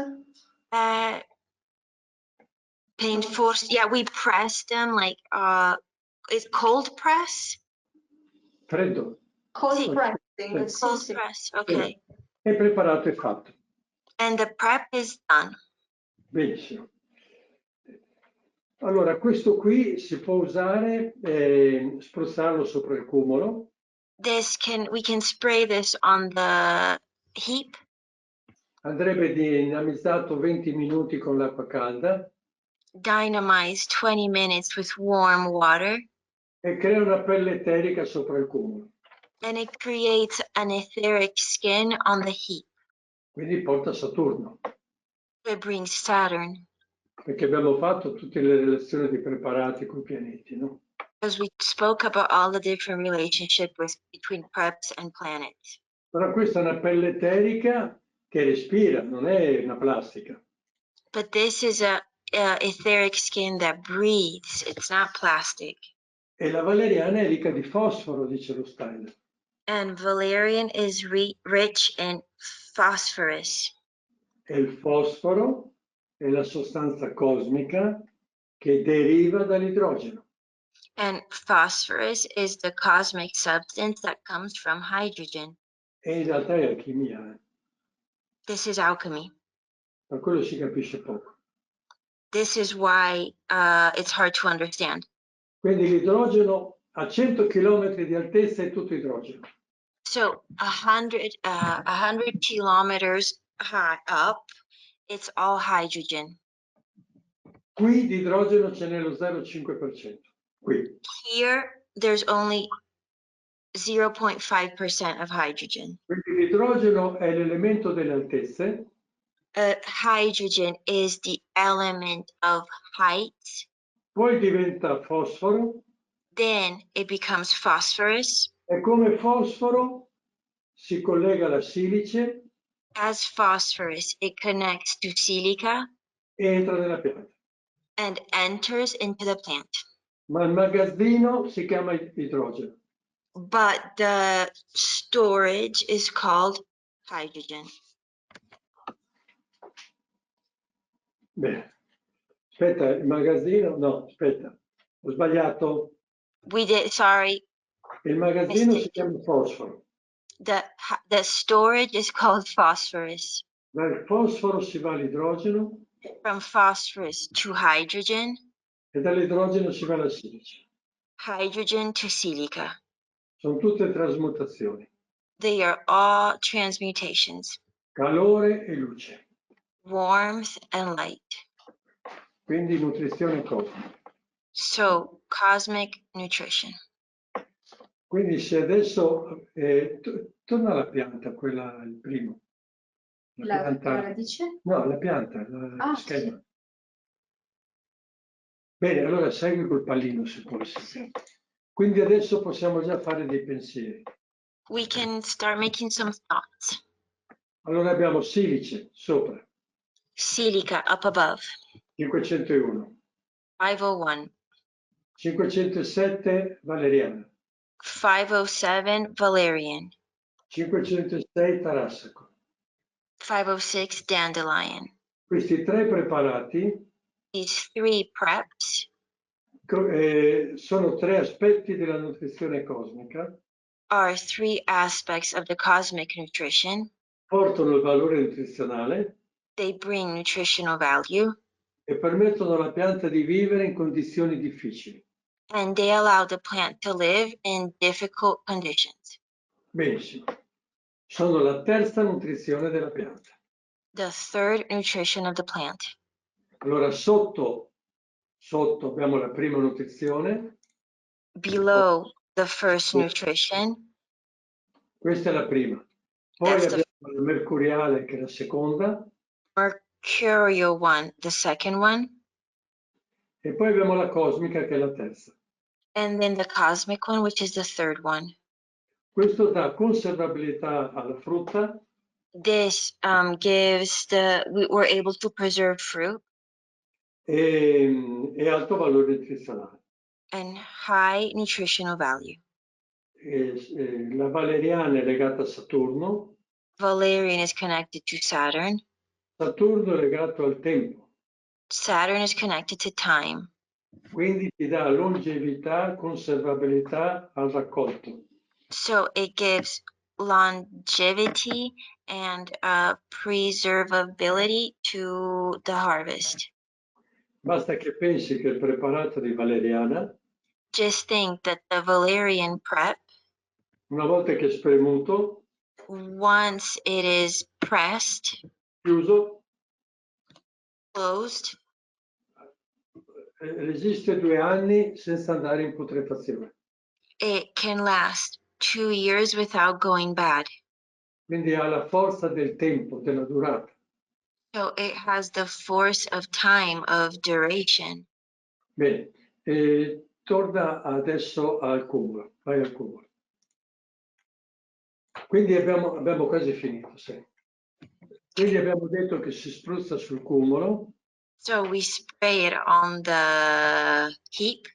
yeah, we press them like it's cold press. Freddo. Cold Sì. pressing. Sì, Cold sì. press, okay. È preparato e fatto. And the prep is done. Benissimo. Allora, questo qui si può usare, spruzzarlo sopra il cumulo. We can spray this on the heap. Andrebbe dinamizzato 20 minuti con l'acqua calda Dynamize 20 minutes with warm water. e crea una pelle eterica sopra il cumulo. And it creates an etheric skin on the heap. Quindi porta Saturno. It brings Saturn. Perché abbiamo fatto tutte le relazioni di preparati con i pianeti, no? Because we spoke about all the different relationships between preps and planets. Però questa è una pelle eterica che respira, non è una plastica. But this is a etheric skin that breathes. It's not plastic. E la valeriana è ricca di fosforo, dice lo Steiner. And Valerian is rich in phosphorus. E il fosforo è la sostanza cosmica che deriva dall'idrogeno. And phosphorus is the cosmic substance that comes from hydrogen. E in realtà è alchimia. This is alchemy. Per quello si capisce poco. This is why it's hard to understand. Quindi l'idrogeno a 100 km di altezza è tutto idrogeno. So 100 kilometers high up, it's all hydrogen. Qui di idrogeno ce n'è lo 0,5%. Qui. Here, there's only 0.5% of hydrogen. Quindi l'idrogeno è l'elemento delle altezze. Hydrogen is the element of height. Poi diventa fosforo. Then it becomes phosphorus. E come fosforo si collega alla silice. As phosphorus, it connects to silica. E entra nella pianta. And enters into the plant. Ma il magazzino si chiama idrogeno. But the storage is called hydrogen. Bene. Aspetta, il magazzino? No, aspetta. Ho sbagliato. Sorry. Il magazzino si chiama fosforo. The storage is called phosphorus. Dal fosforo si va all'idrogeno. from phosphorus to hydrogen, e dall'idrogeno si va alla silice. hydrogen to silica. Sono tutte trasmutazioni. They are all transmutations, Calore e luce. warmth and light. Quindi nutrizione cosmica. So, cosmic nutrition. Quindi se adesso torna alla pianta, quella il primo. La radice? No, la pianta, Ah, schema. sì. Bene, allora segui col pallino se puoi. Sì. Quindi adesso possiamo già fare dei pensieri. We can start making some thoughts. Allora abbiamo silice sopra, Silica up above, 501, 501. 507 Valeriana, 507 Valerian, 506 Tarassaco. 506 Dandelion. Questi tre preparati These three preps sono tre aspetti della nutrizione cosmica, are three aspects of the cosmic nutrition. portano il valore nutrizionale They bring nutritional value e permettono alla pianta di vivere in condizioni difficili. and they allow the plant to live in difficult conditions. Benissimo. Sono la terza nutrizione della pianta. The third nutrition of the plant. Allora sotto abbiamo la prima nutrizione. Below the first nutrition, Questa è la prima. Poi that's the abbiamo la mercuriale che è la seconda. mercurial one, the second one, E poi abbiamo la cosmica che è la terza. and then the cosmic one, which is the third one. Questo dà conservabilità alla frutta This we're able to preserve fruit e alto valore nutrizionale. and high nutritional value. La valeriana è legata a Saturno. Valerian is connected to Saturn. Saturno è legato al tempo. Saturn is connected to time. Quindi ti dà longevità, conservabilità al raccolto. So it gives longevity and preservability to the harvest. Basta che pensi che il preparato di valeriana, Just think that the Valerian prep, una volta che è spremuto, once it is pressed, chiuso, closed, resiste 2 anni senza andare in putrefazione. it can last 2 years without going bad. Quindi ha la forza del tempo, della durata. So it has the force of time, of duration. Bene, torna adesso al cumulo, vai al cumulo. Quindi abbiamo quasi finito, sì. Quindi abbiamo detto che si spruzza sul cumulo. So we spray it on the heap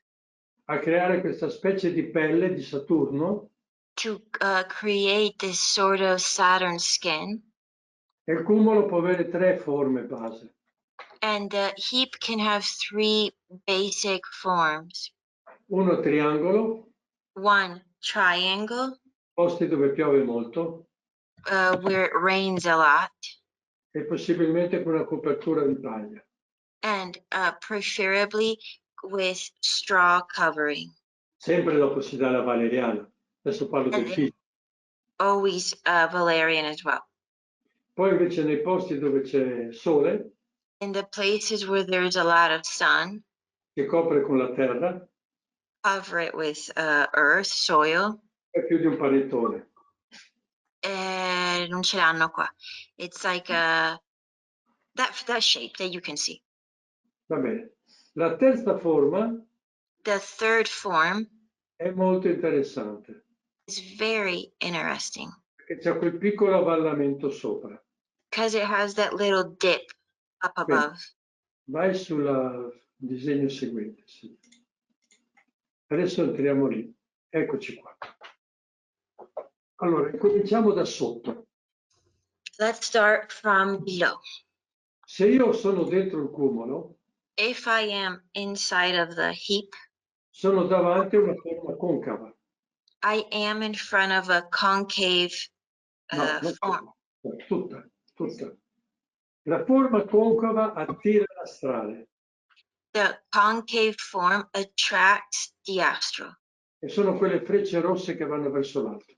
A creare questa specie di pelle di Saturno. to create this sort of Saturn skin. E il cumulo può avere 3 forme base. And the heap can have 3 basic forms. Uno triangolo, One, triangle, posti dove piove molto, where it rains a lot, e possibilmente con una copertura di paglia. and preferably with straw covering. Sempre dopo si dà la valeriana. Adesso parlo del And fischio. always Valerian as well. Poi invece nei posti dove c'è sole, In the places where there's a lot of sun, che copre con la terra, cover it with earth, soil. è più di un panettone. Non ce l'hanno qua. It's like that shape that you can see. Va bene. La terza forma The third form è molto interessante, is very interesting perché c'è quel piccolo avvallamento sopra. because it has that little dip up Bene. above. Vai sul disegno seguente. Sì. Adesso entriamo lì. Eccoci qua. Allora, cominciamo da sotto. Let's start from below. Se io sono dentro il cumulo, If I am inside of the heap, sono davanti a una forma concava. I am in front of a concave No, non form. tutta. La forma concava attira l'astrale The concave form attracts the astral. e sono quelle frecce rosse che vanno verso l'alto.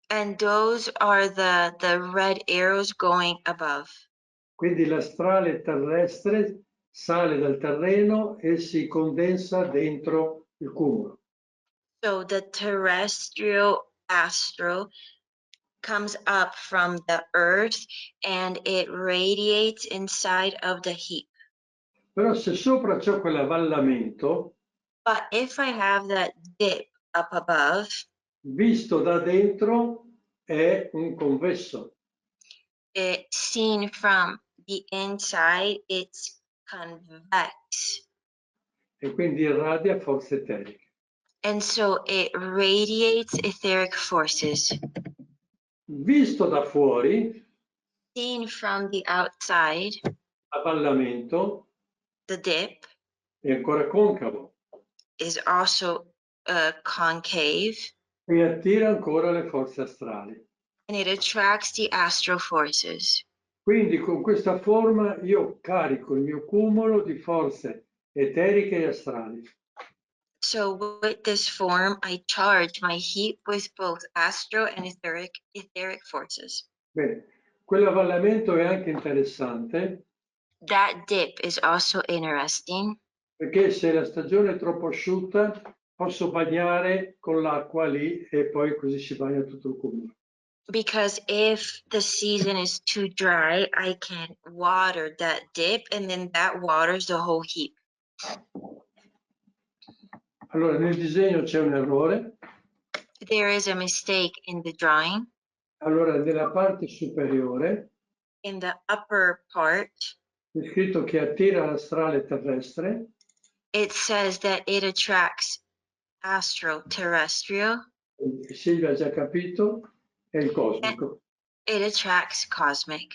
And those are the red arrows going above. Quindi l'astrale terrestre sale dal terreno e si condensa dentro il cumulo. So the terrestrial astral comes up from the earth and it radiates inside of the heap. Però se sopra c'è quell'avvallamento, But if I have that dip up above, visto da dentro è un convesso. it's seen from the inside, it's convex. E quindi irradia forze eteriche. And so it radiates etheric forces. Visto da fuori, Seen from the outside, avvallamento the dip è ancora concavo is also concave e attira ancora le forze astrali. and it attracts the astral forces. Quindi con questa forma io carico il mio cumulo di forze eteriche e astrali. So with this form, I charge my heap with both astral and etheric forces. Bene, quell'avvallamento è anche interessante That dip is also interesting perché se la stagione è troppo asciutta posso bagnare con l'acqua lì e poi così si bagna tutto il cumulo. because if the season is too dry, I can water that dip and then that waters the whole heap. Allora nel disegno c'è un errore. There is a mistake in the drawing. Allora nella parte superiore In the upper part, è scritto che attira l'astrale terrestre it says that it attracts astral terrestrial, Silvia ha già capito, è il cosmico. it attracts cosmic.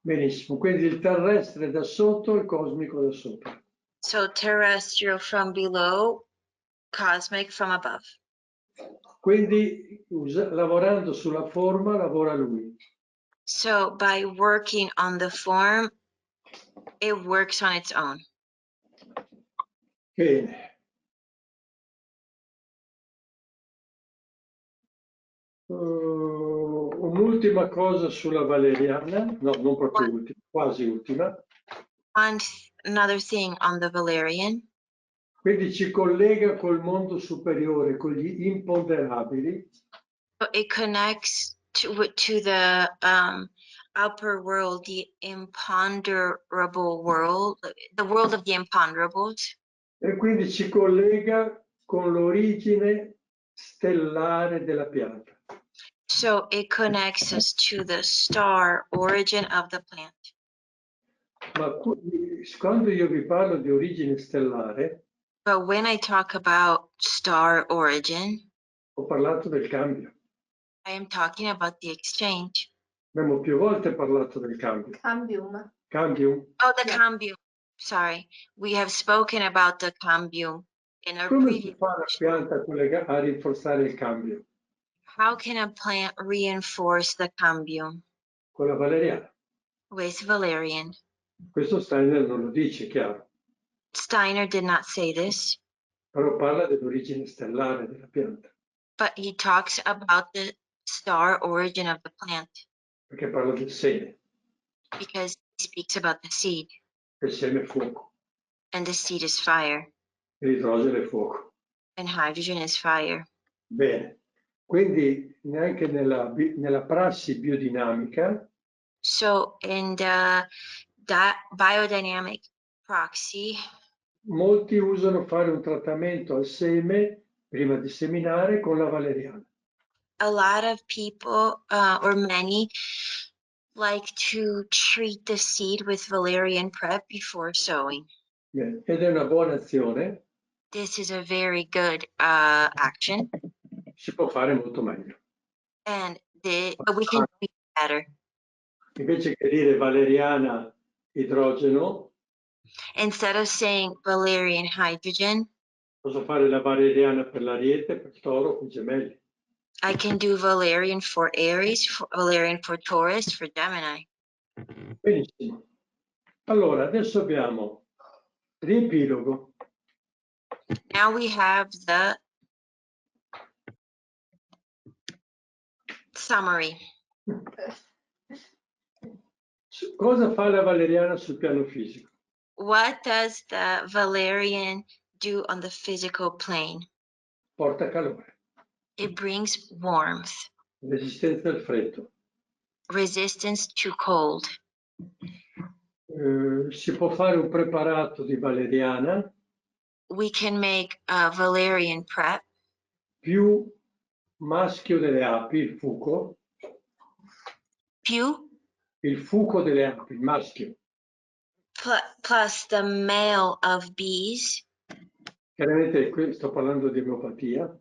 Benissimo, quindi il terrestre da sotto e il cosmico da sopra. So terrestrial from below, cosmic from above. Quindi lavorando sulla forma lavora lui. So by working on the form, it works on its own. Bene. Un'ultima cosa sulla Valeriana, no, non proprio ultima, quasi ultima. Another thing on the Valerian. Quindi ci collega col mondo superiore, con gli imponderabili. It connects to the upper world, the imponderable world, the world of the imponderables. E quindi ci collega con l'origine stellare della pianta. So it connects us to the star origin of the plant. Ma quando io vi parlo di origine stellare, But when I talk about star origin, ho parlato del cambio. I am talking about the exchange. Abbiamo più volte parlato del cambio. Cambium. Cambium. Oh, the Yeah. cambium. Sorry, we have spoken about the cambium in our Come si previous. fa la pianta a rinforzare il cambio? How can a plant reinforce the cambium? Con la valeriana. With Valerian. Questo Steiner non lo dice, chiaro, Steiner did not say this, però parla dell'origine stellare della pianta, but he talks about the star origin of the plant perché parla del seme, because he speaks about the seed, il seme è fuoco, and the seed is fire, l'idrogeno è fuoco. and hydrogen is fire. Bene, quindi neanche nella prassi biodinamica So in the biodynamic proxy, molti usano fare un trattamento al seme prima di seminare con la valeriana. a lot of people, or many, like to treat the seed with Valerian prep before sowing. Bene, ed è una buona azione, This is a very good action, si può fare molto meglio. but we can do it better. Invece che dire valeriana idrogeno, Instead of saying Valerian hydrogen, posso fare la valeriana per l'ariete, per il toro, per i gemelli. I can do Valerian for Aries, Valerian for Taurus, for Gemini. Benissimo. Allora, adesso abbiamo riepilogo. Now we have the summary. Cosa fa la valeriana sul piano fisico? What does the Valerian do on the physical plane? Porta calore, It brings warmth, resistenza al freddo. resistance to cold. Si può fare un preparato di valeriana We can make a Valerian prep più maschio delle api, il fuco delle api, il maschio. Plus the male of bees. Chiaramente qui sto parlando di omeopatia.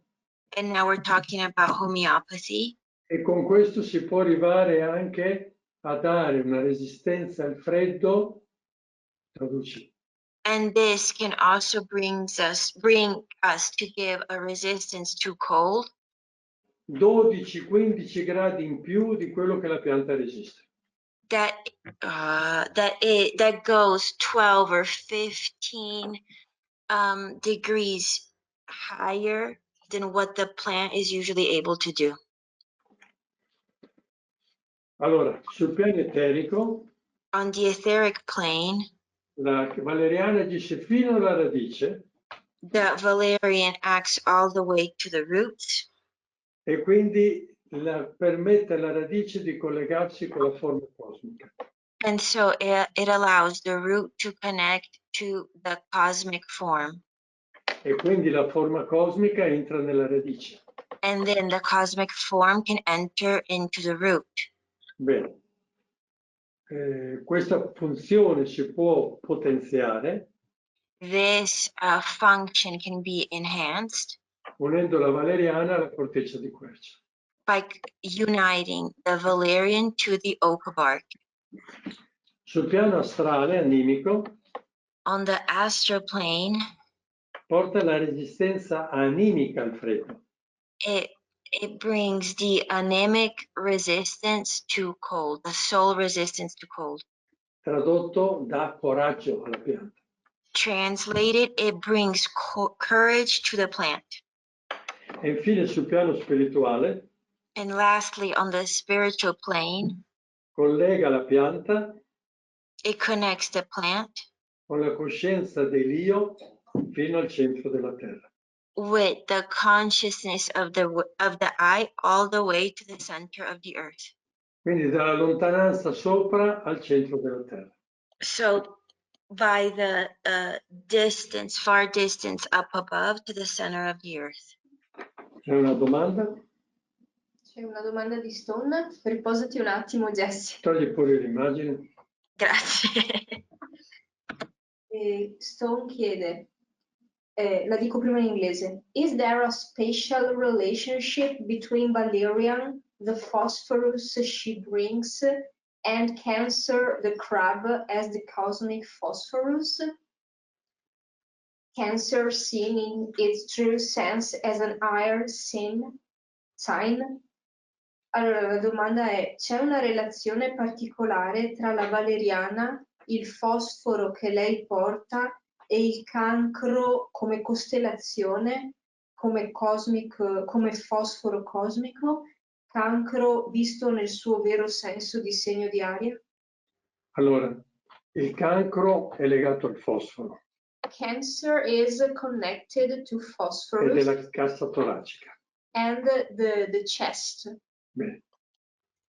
And now we're talking about homeopathy. E con questo si può arrivare anche a dare una resistenza al freddo, traduci. And this can also bring us to give a resistance to cold. 12-15 gradi in più di quello che la pianta resiste. That goes 12 or 15 degrees higher than what the plant is usually able to do. Allora, sul piano eterico, On the etheric plane, la valeriana agisce fino alla radice. The Valerian acts all the way to the roots. E quindi permette alla radice di collegarsi con la forma cosmica. And so it allows the root to connect to the cosmic form. E quindi la forma cosmica entra nella radice. And then the cosmic form can enter into the root. Bene. Questa funzione si può potenziare. This function can be enhanced Unendo la valeriana alla corteccia di Quercia. by uniting the Valerian to the oak bark. Sul piano astrale, animico, On the astral plane, porta la resistenza animica al freddo. It brings the anemic resistance to cold, the soul resistance to cold. Tradotto, dà coraggio alla pianta. Translated, it brings courage to the plant. E infine sul piano spirituale, And lastly, on the spiritual plane, collega la pianta it connects the plant con la coscienza dell'io fino al centro della terra. with the consciousness of the I all the way to the center of the earth. Quindi dalla lontananza sopra al centro della terra. So by the distance, far distance up above to the center of the earth. C'è una domanda? C'è una domanda di Stone? Riposati un attimo, Jessie. Togli pure l'immagine. Grazie. Stone chiede, la dico prima in inglese. Is there a special relationship between Valerian, the phosphorus she brings, and Cancer, the crab, as the cosmic phosphorus? Cancer seen in its true sense as an air sign? Allora, la domanda è, c'è una relazione particolare tra la valeriana, il fosforo che lei porta e il cancro come costellazione, come fosforo cosmico, cancro visto nel suo vero senso di segno di aria? Allora, il cancro è legato al fosforo. Cancer is connected to E phosphorus della cassa toracica. and the chest. Bene.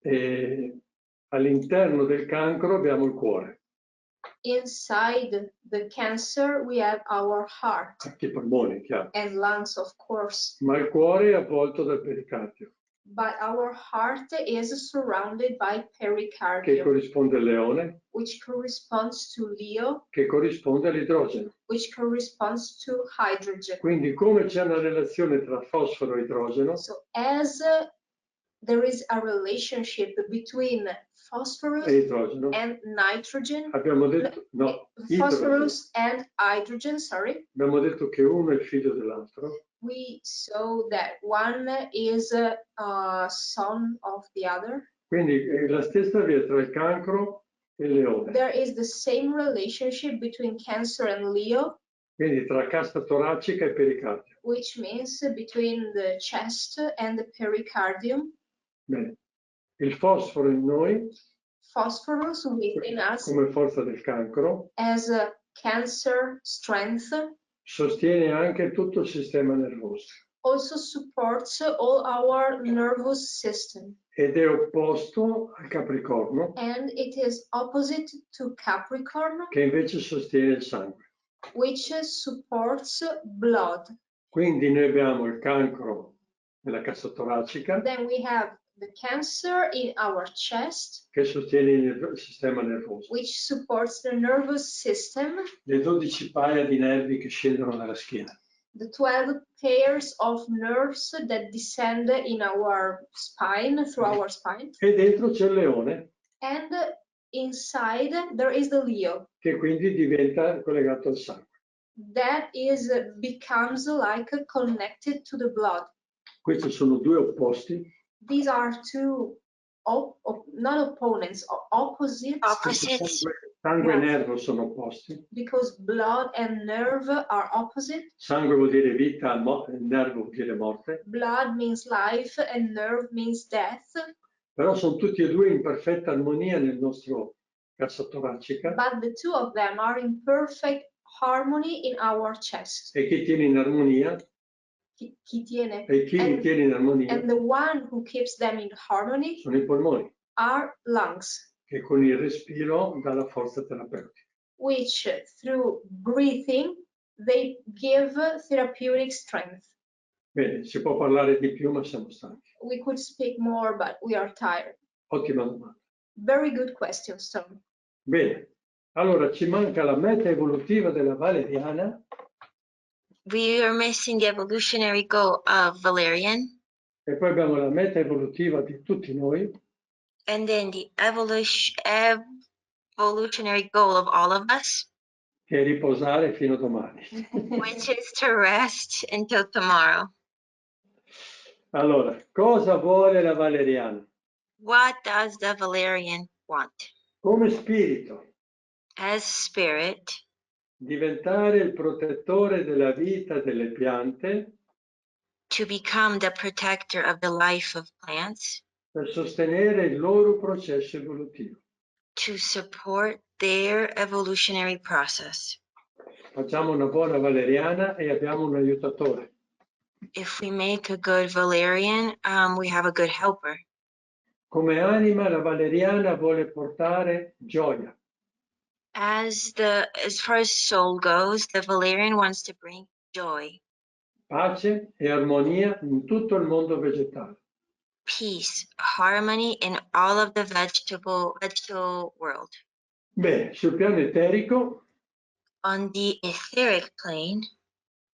E all'interno del cancro abbiamo il cuore. Inside the cancer we have our heart Anche i polmoni, chiaro. and lungs, of course. Ma il cuore è avvolto dal pericardio. But our heart is surrounded by Che pericardium, corrisponde al leone, which corresponds to Leo, che corrisponde all'idrogeno. which corresponds to hydrogen. Quindi come c'è una relazione tra fosforo e idrogeno, So as there is a relationship between phosphorus e idrogeno, and nitrogen, abbiamo detto, no, phosphorus and hydrogen, sorry, abbiamo detto che uno è il figlio dell'altro. we saw that one is a son of the other. Quindi è la stessa via tra il cancro e leone. there is the same relationship between Cancer and Leo, Quindi tra cassa toracica e pericardio. which means between the chest and the pericardium. Bene. Il fosforo in noi, Phosphorus within us come forza del cancro, as a cancer strength sostiene anche tutto il sistema nervoso also supports all our nervous system, ed è opposto al Capricorno, and it is opposite to Capricorn, che invece sostiene il sangue. which supports blood. Quindi noi abbiamo il cancro nella cassa toracica Then we have the cancer in our chest, che sostiene il sistema nervoso, which supports the nervous system, le 12 paia di nervi che scendono dalla schiena. the 12 pairs of nerves that descend in our spine, through our spine. E dentro c'è il leone, And inside there is the Leo. che quindi diventa collegato al sangue. That is becomes like connected to the blood. Questi sono due opposti. These are two not opponents, opposites, Opposites. Sangue e Yes. nervo sono opposti. because blood and nerve are opposite. Sangue vuol dire vita, nervo vuol dire morte. Blood means life and nerve means death, Però sono tutti e due in perfetta armonia nel nostro cassa toracica. but the two of them are in perfect harmony in our chest. E chi tiene in armonia, Chi tiene? e chi li tiene in armonia And the one who keeps them in harmony sono i polmoni, are lungs, che con il respiro dà la forza terapeutica. which through breathing they give therapeutic strength. Bene, si può parlare di più, ma siamo stanchi. We could speak more, but we are tired. Ottima domanda. Very good question, Stone. Bene, allora ci manca la meta evolutiva della Valeriana, We are missing the evolutionary goal of Valerian, e poi abbiamo la meta evolutiva di tutti noi, and then the evolutionary goal of all of us, che è riposare fino a domani. which is to rest until tomorrow. Allora, cosa vuole la Valeriana? What does the Valerian want? Come spirito, As spirit, diventare il protettore della vita delle piante to become the protector of the life of plants, per sostenere il loro processo evolutivo. to support their evolutionary process. Facciamo una buona Valeriana e abbiamo un aiutatore. If we make a good Valerian, we have a good helper. Come anima, la Valeriana vuole portare gioia, As far as soul goes, the Valerian wants to bring joy, pace e armonia in tutto il mondo vegetale. peace, harmony in all of the vegetable world. Bene, sul piano eterico On the etheric plane,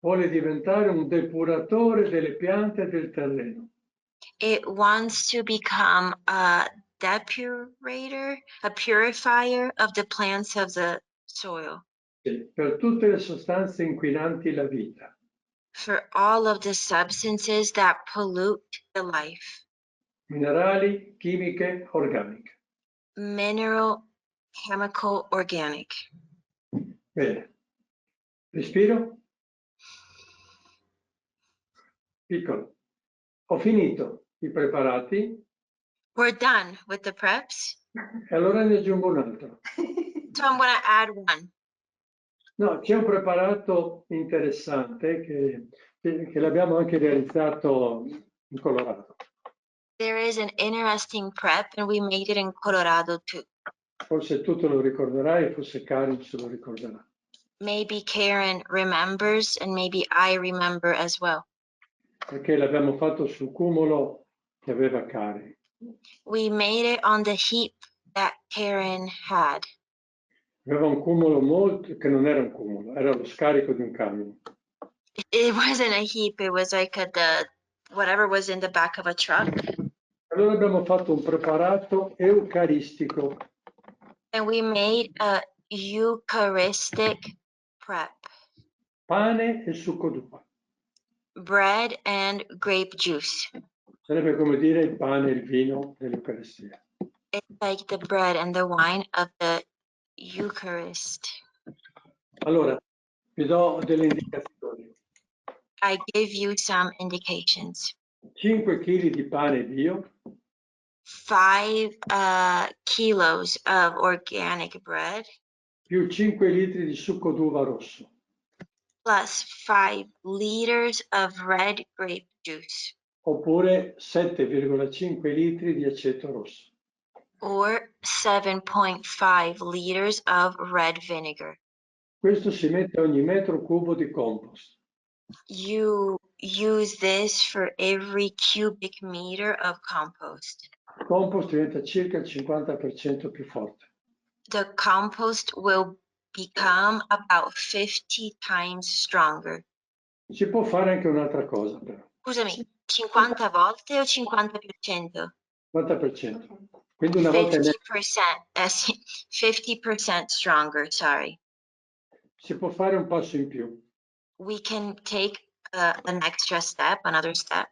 vuole diventare un depuratore delle piante e del terreno. it wants to become a depurator, a purifier of the plants of the soil, Per tutte le sostanze inquinanti la vita. for all of the substances that pollute the life, Minerali, chimiche, organiche. mineral, chemical, organic. Bene. Respiro. Piccolo. Ho finito i preparati We're done with the preps, e allora ne aggiungo un altro. so I'm going to add one. No, c'è un preparato interessante che l'abbiamo anche realizzato in Colorado. There is an interesting prep, and we made it in Colorado too. Forse tu te lo ricorderai, forse Karin se lo ricorderà. Maybe Karen remembers, and maybe I remember as well. Perché l'abbiamo fatto sul cumulo che aveva Karin. We made it on the heap that Karen had. Aveva un cumulo che non era un cumulo, era lo scarico di un camion. It wasn't a heap, it was like whatever was in the back of a truck. Allora abbiamo fatto un preparato eucaristico. And we made a Eucharistic prep. Pane e succo d'uva. Bread and grape juice. Sarebbe come dire il pane e il vino dell'Eucaristia. It's like the bread and the wine of the Eucharist. Allora, vi do delle indicazioni. I give you some indications. 5 kg di pane bio, 5 kilos of organic bread più 5 litri di succo d'uva rosso, plus 5 liters of red grape juice oppure 7,5 litri di aceto rosso. or 7.5 liters of red vinegar. Questo si mette ogni metro cubo di compost. You use this for every cubic meter of compost. Il compost diventa circa il 50% più forte. The compost will become about 50 times stronger. Si può fare anche un'altra cosa però, Scusami, 50 volte o 50%? 50%. Quindi una volta e mezzo 50%, sì, 50% stronger, sorry. si può fare un passo in più. We can take an extra step, another step.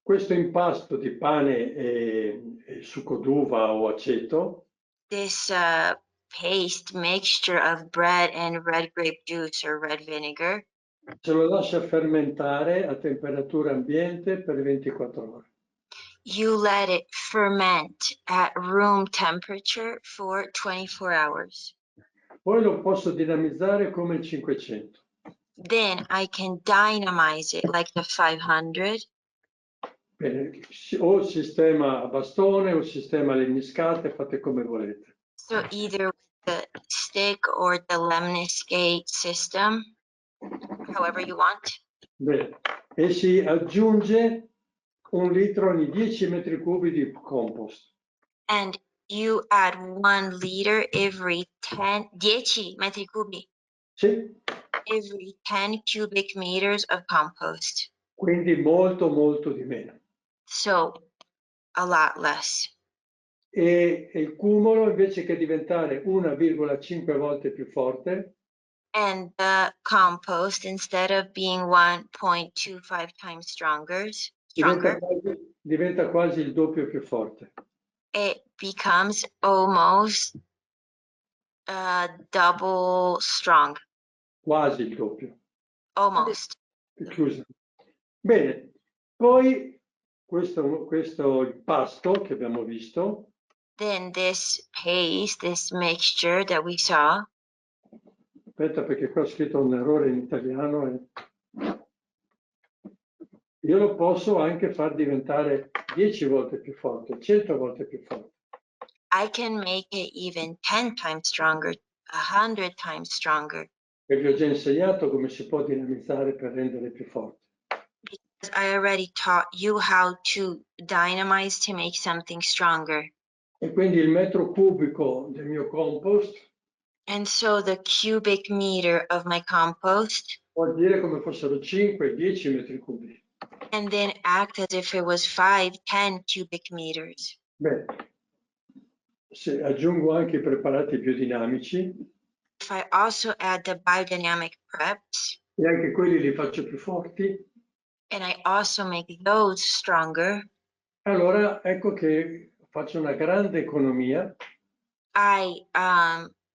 Questo impasto di pane e succo d'uva o aceto This paste mixture of bread and red grape juice or red vinegar, se lo lascia fermentare a temperatura ambiente per 24 ore. you let it ferment at room temperature for 24 hours. Poi lo posso dinamizzare come il 500. Then I can dynamize it like the 500. Bene, o il sistema a bastone o il sistema alle miscate, fate come volete. So either with the stick or the lemniscate system, however you want. Bene. E si aggiunge 1 litro ogni 10 metri cubi di compost. And you add 1 liter every 10 metri cubi, Sì? every 10 cubic meters of compost. Quindi molto molto di meno. So a lot less. E il cumulo invece che diventare 1,5 volte più forte, And the compost, instead of being 1.25 times stronger, diventa quasi il doppio più forte. it becomes almost double strong. Quasi il doppio. Almost. Scusa. Bene, poi questo impasto che abbiamo visto, Then this paste, this mixture that we saw, aspetta perché qua ho scritto un errore in italiano, io lo posso anche far diventare 10 volte più forte, 100 volte più forte. I can make it even 10 times stronger, 100 times stronger. E vi ho già insegnato come si può dinamizzare per rendere più forte. Because I already taught you how to dynamize to make something stronger. E quindi il metro cubico del mio compost And so the cubic meter of my compost, può dire come fossero 5-10 metri cubi. and then act as if it was 5-10 cubic meters. Beh, se aggiungo anche i preparati più dinamici, If I also add the biodynamic preps, e anche quelli li faccio più forti, and I also make those stronger, allora ecco che faccio una grande economia I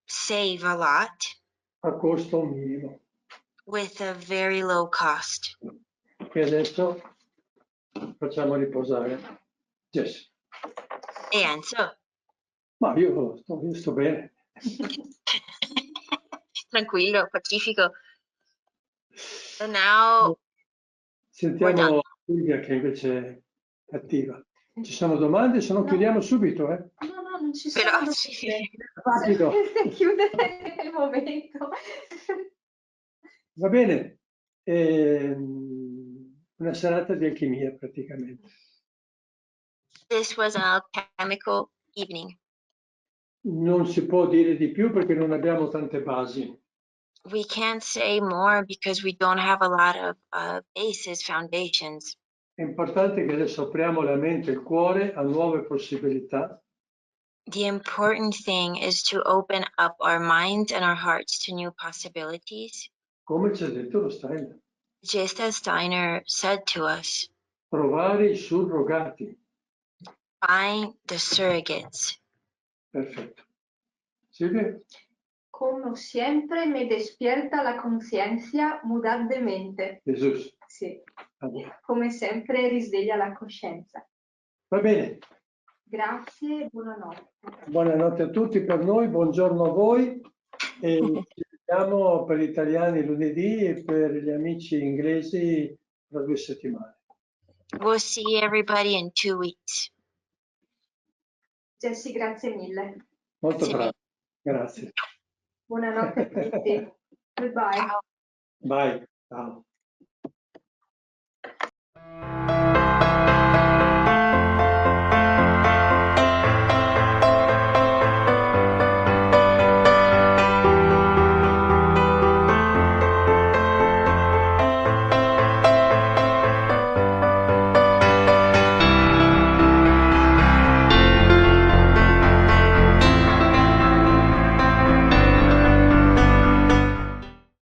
save a lot a costo minimo. with a very low cost. E adesso facciamo riposare Jessie. Enzo. Ma io sto bene. Tranquillo, pacifico. And now Sentiamo Silvia che invece è attiva. Ci sono domande? Se no chiudiamo subito. No, non ci sono Veloci. Rapido. Se chiudere nel momento. Va bene. Una serata di alchimia praticamente. This was an alchemical evening. Non si può dire di più perché non abbiamo tante basi. We can't say more because we don't have a lot of bases, foundations. È importante che adesso apriamo la mente e il cuore a nuove possibilità. The important thing is to open up our minds and our hearts to new possibilities. Come ci ha detto lo Steiner. Just as Steiner said to us, Trovare i surrogati. find the surrogates. Perfetto. Silvia? Como siempre me despierta la conciencia mudar de mente. Gesù. Sì. Allora. Come sempre risveglia la coscienza. Va bene. Grazie e buonanotte. Buonanotte a tutti per noi, buongiorno a voi e ci vediamo per gli italiani lunedì e per gli amici inglesi tra 2 settimane. We'll see everybody in 2 weeks. Jessie, grazie mille. Molto Sì. bravo, grazie. Buonanotte a tutti. Goodbye. Bye, ciao.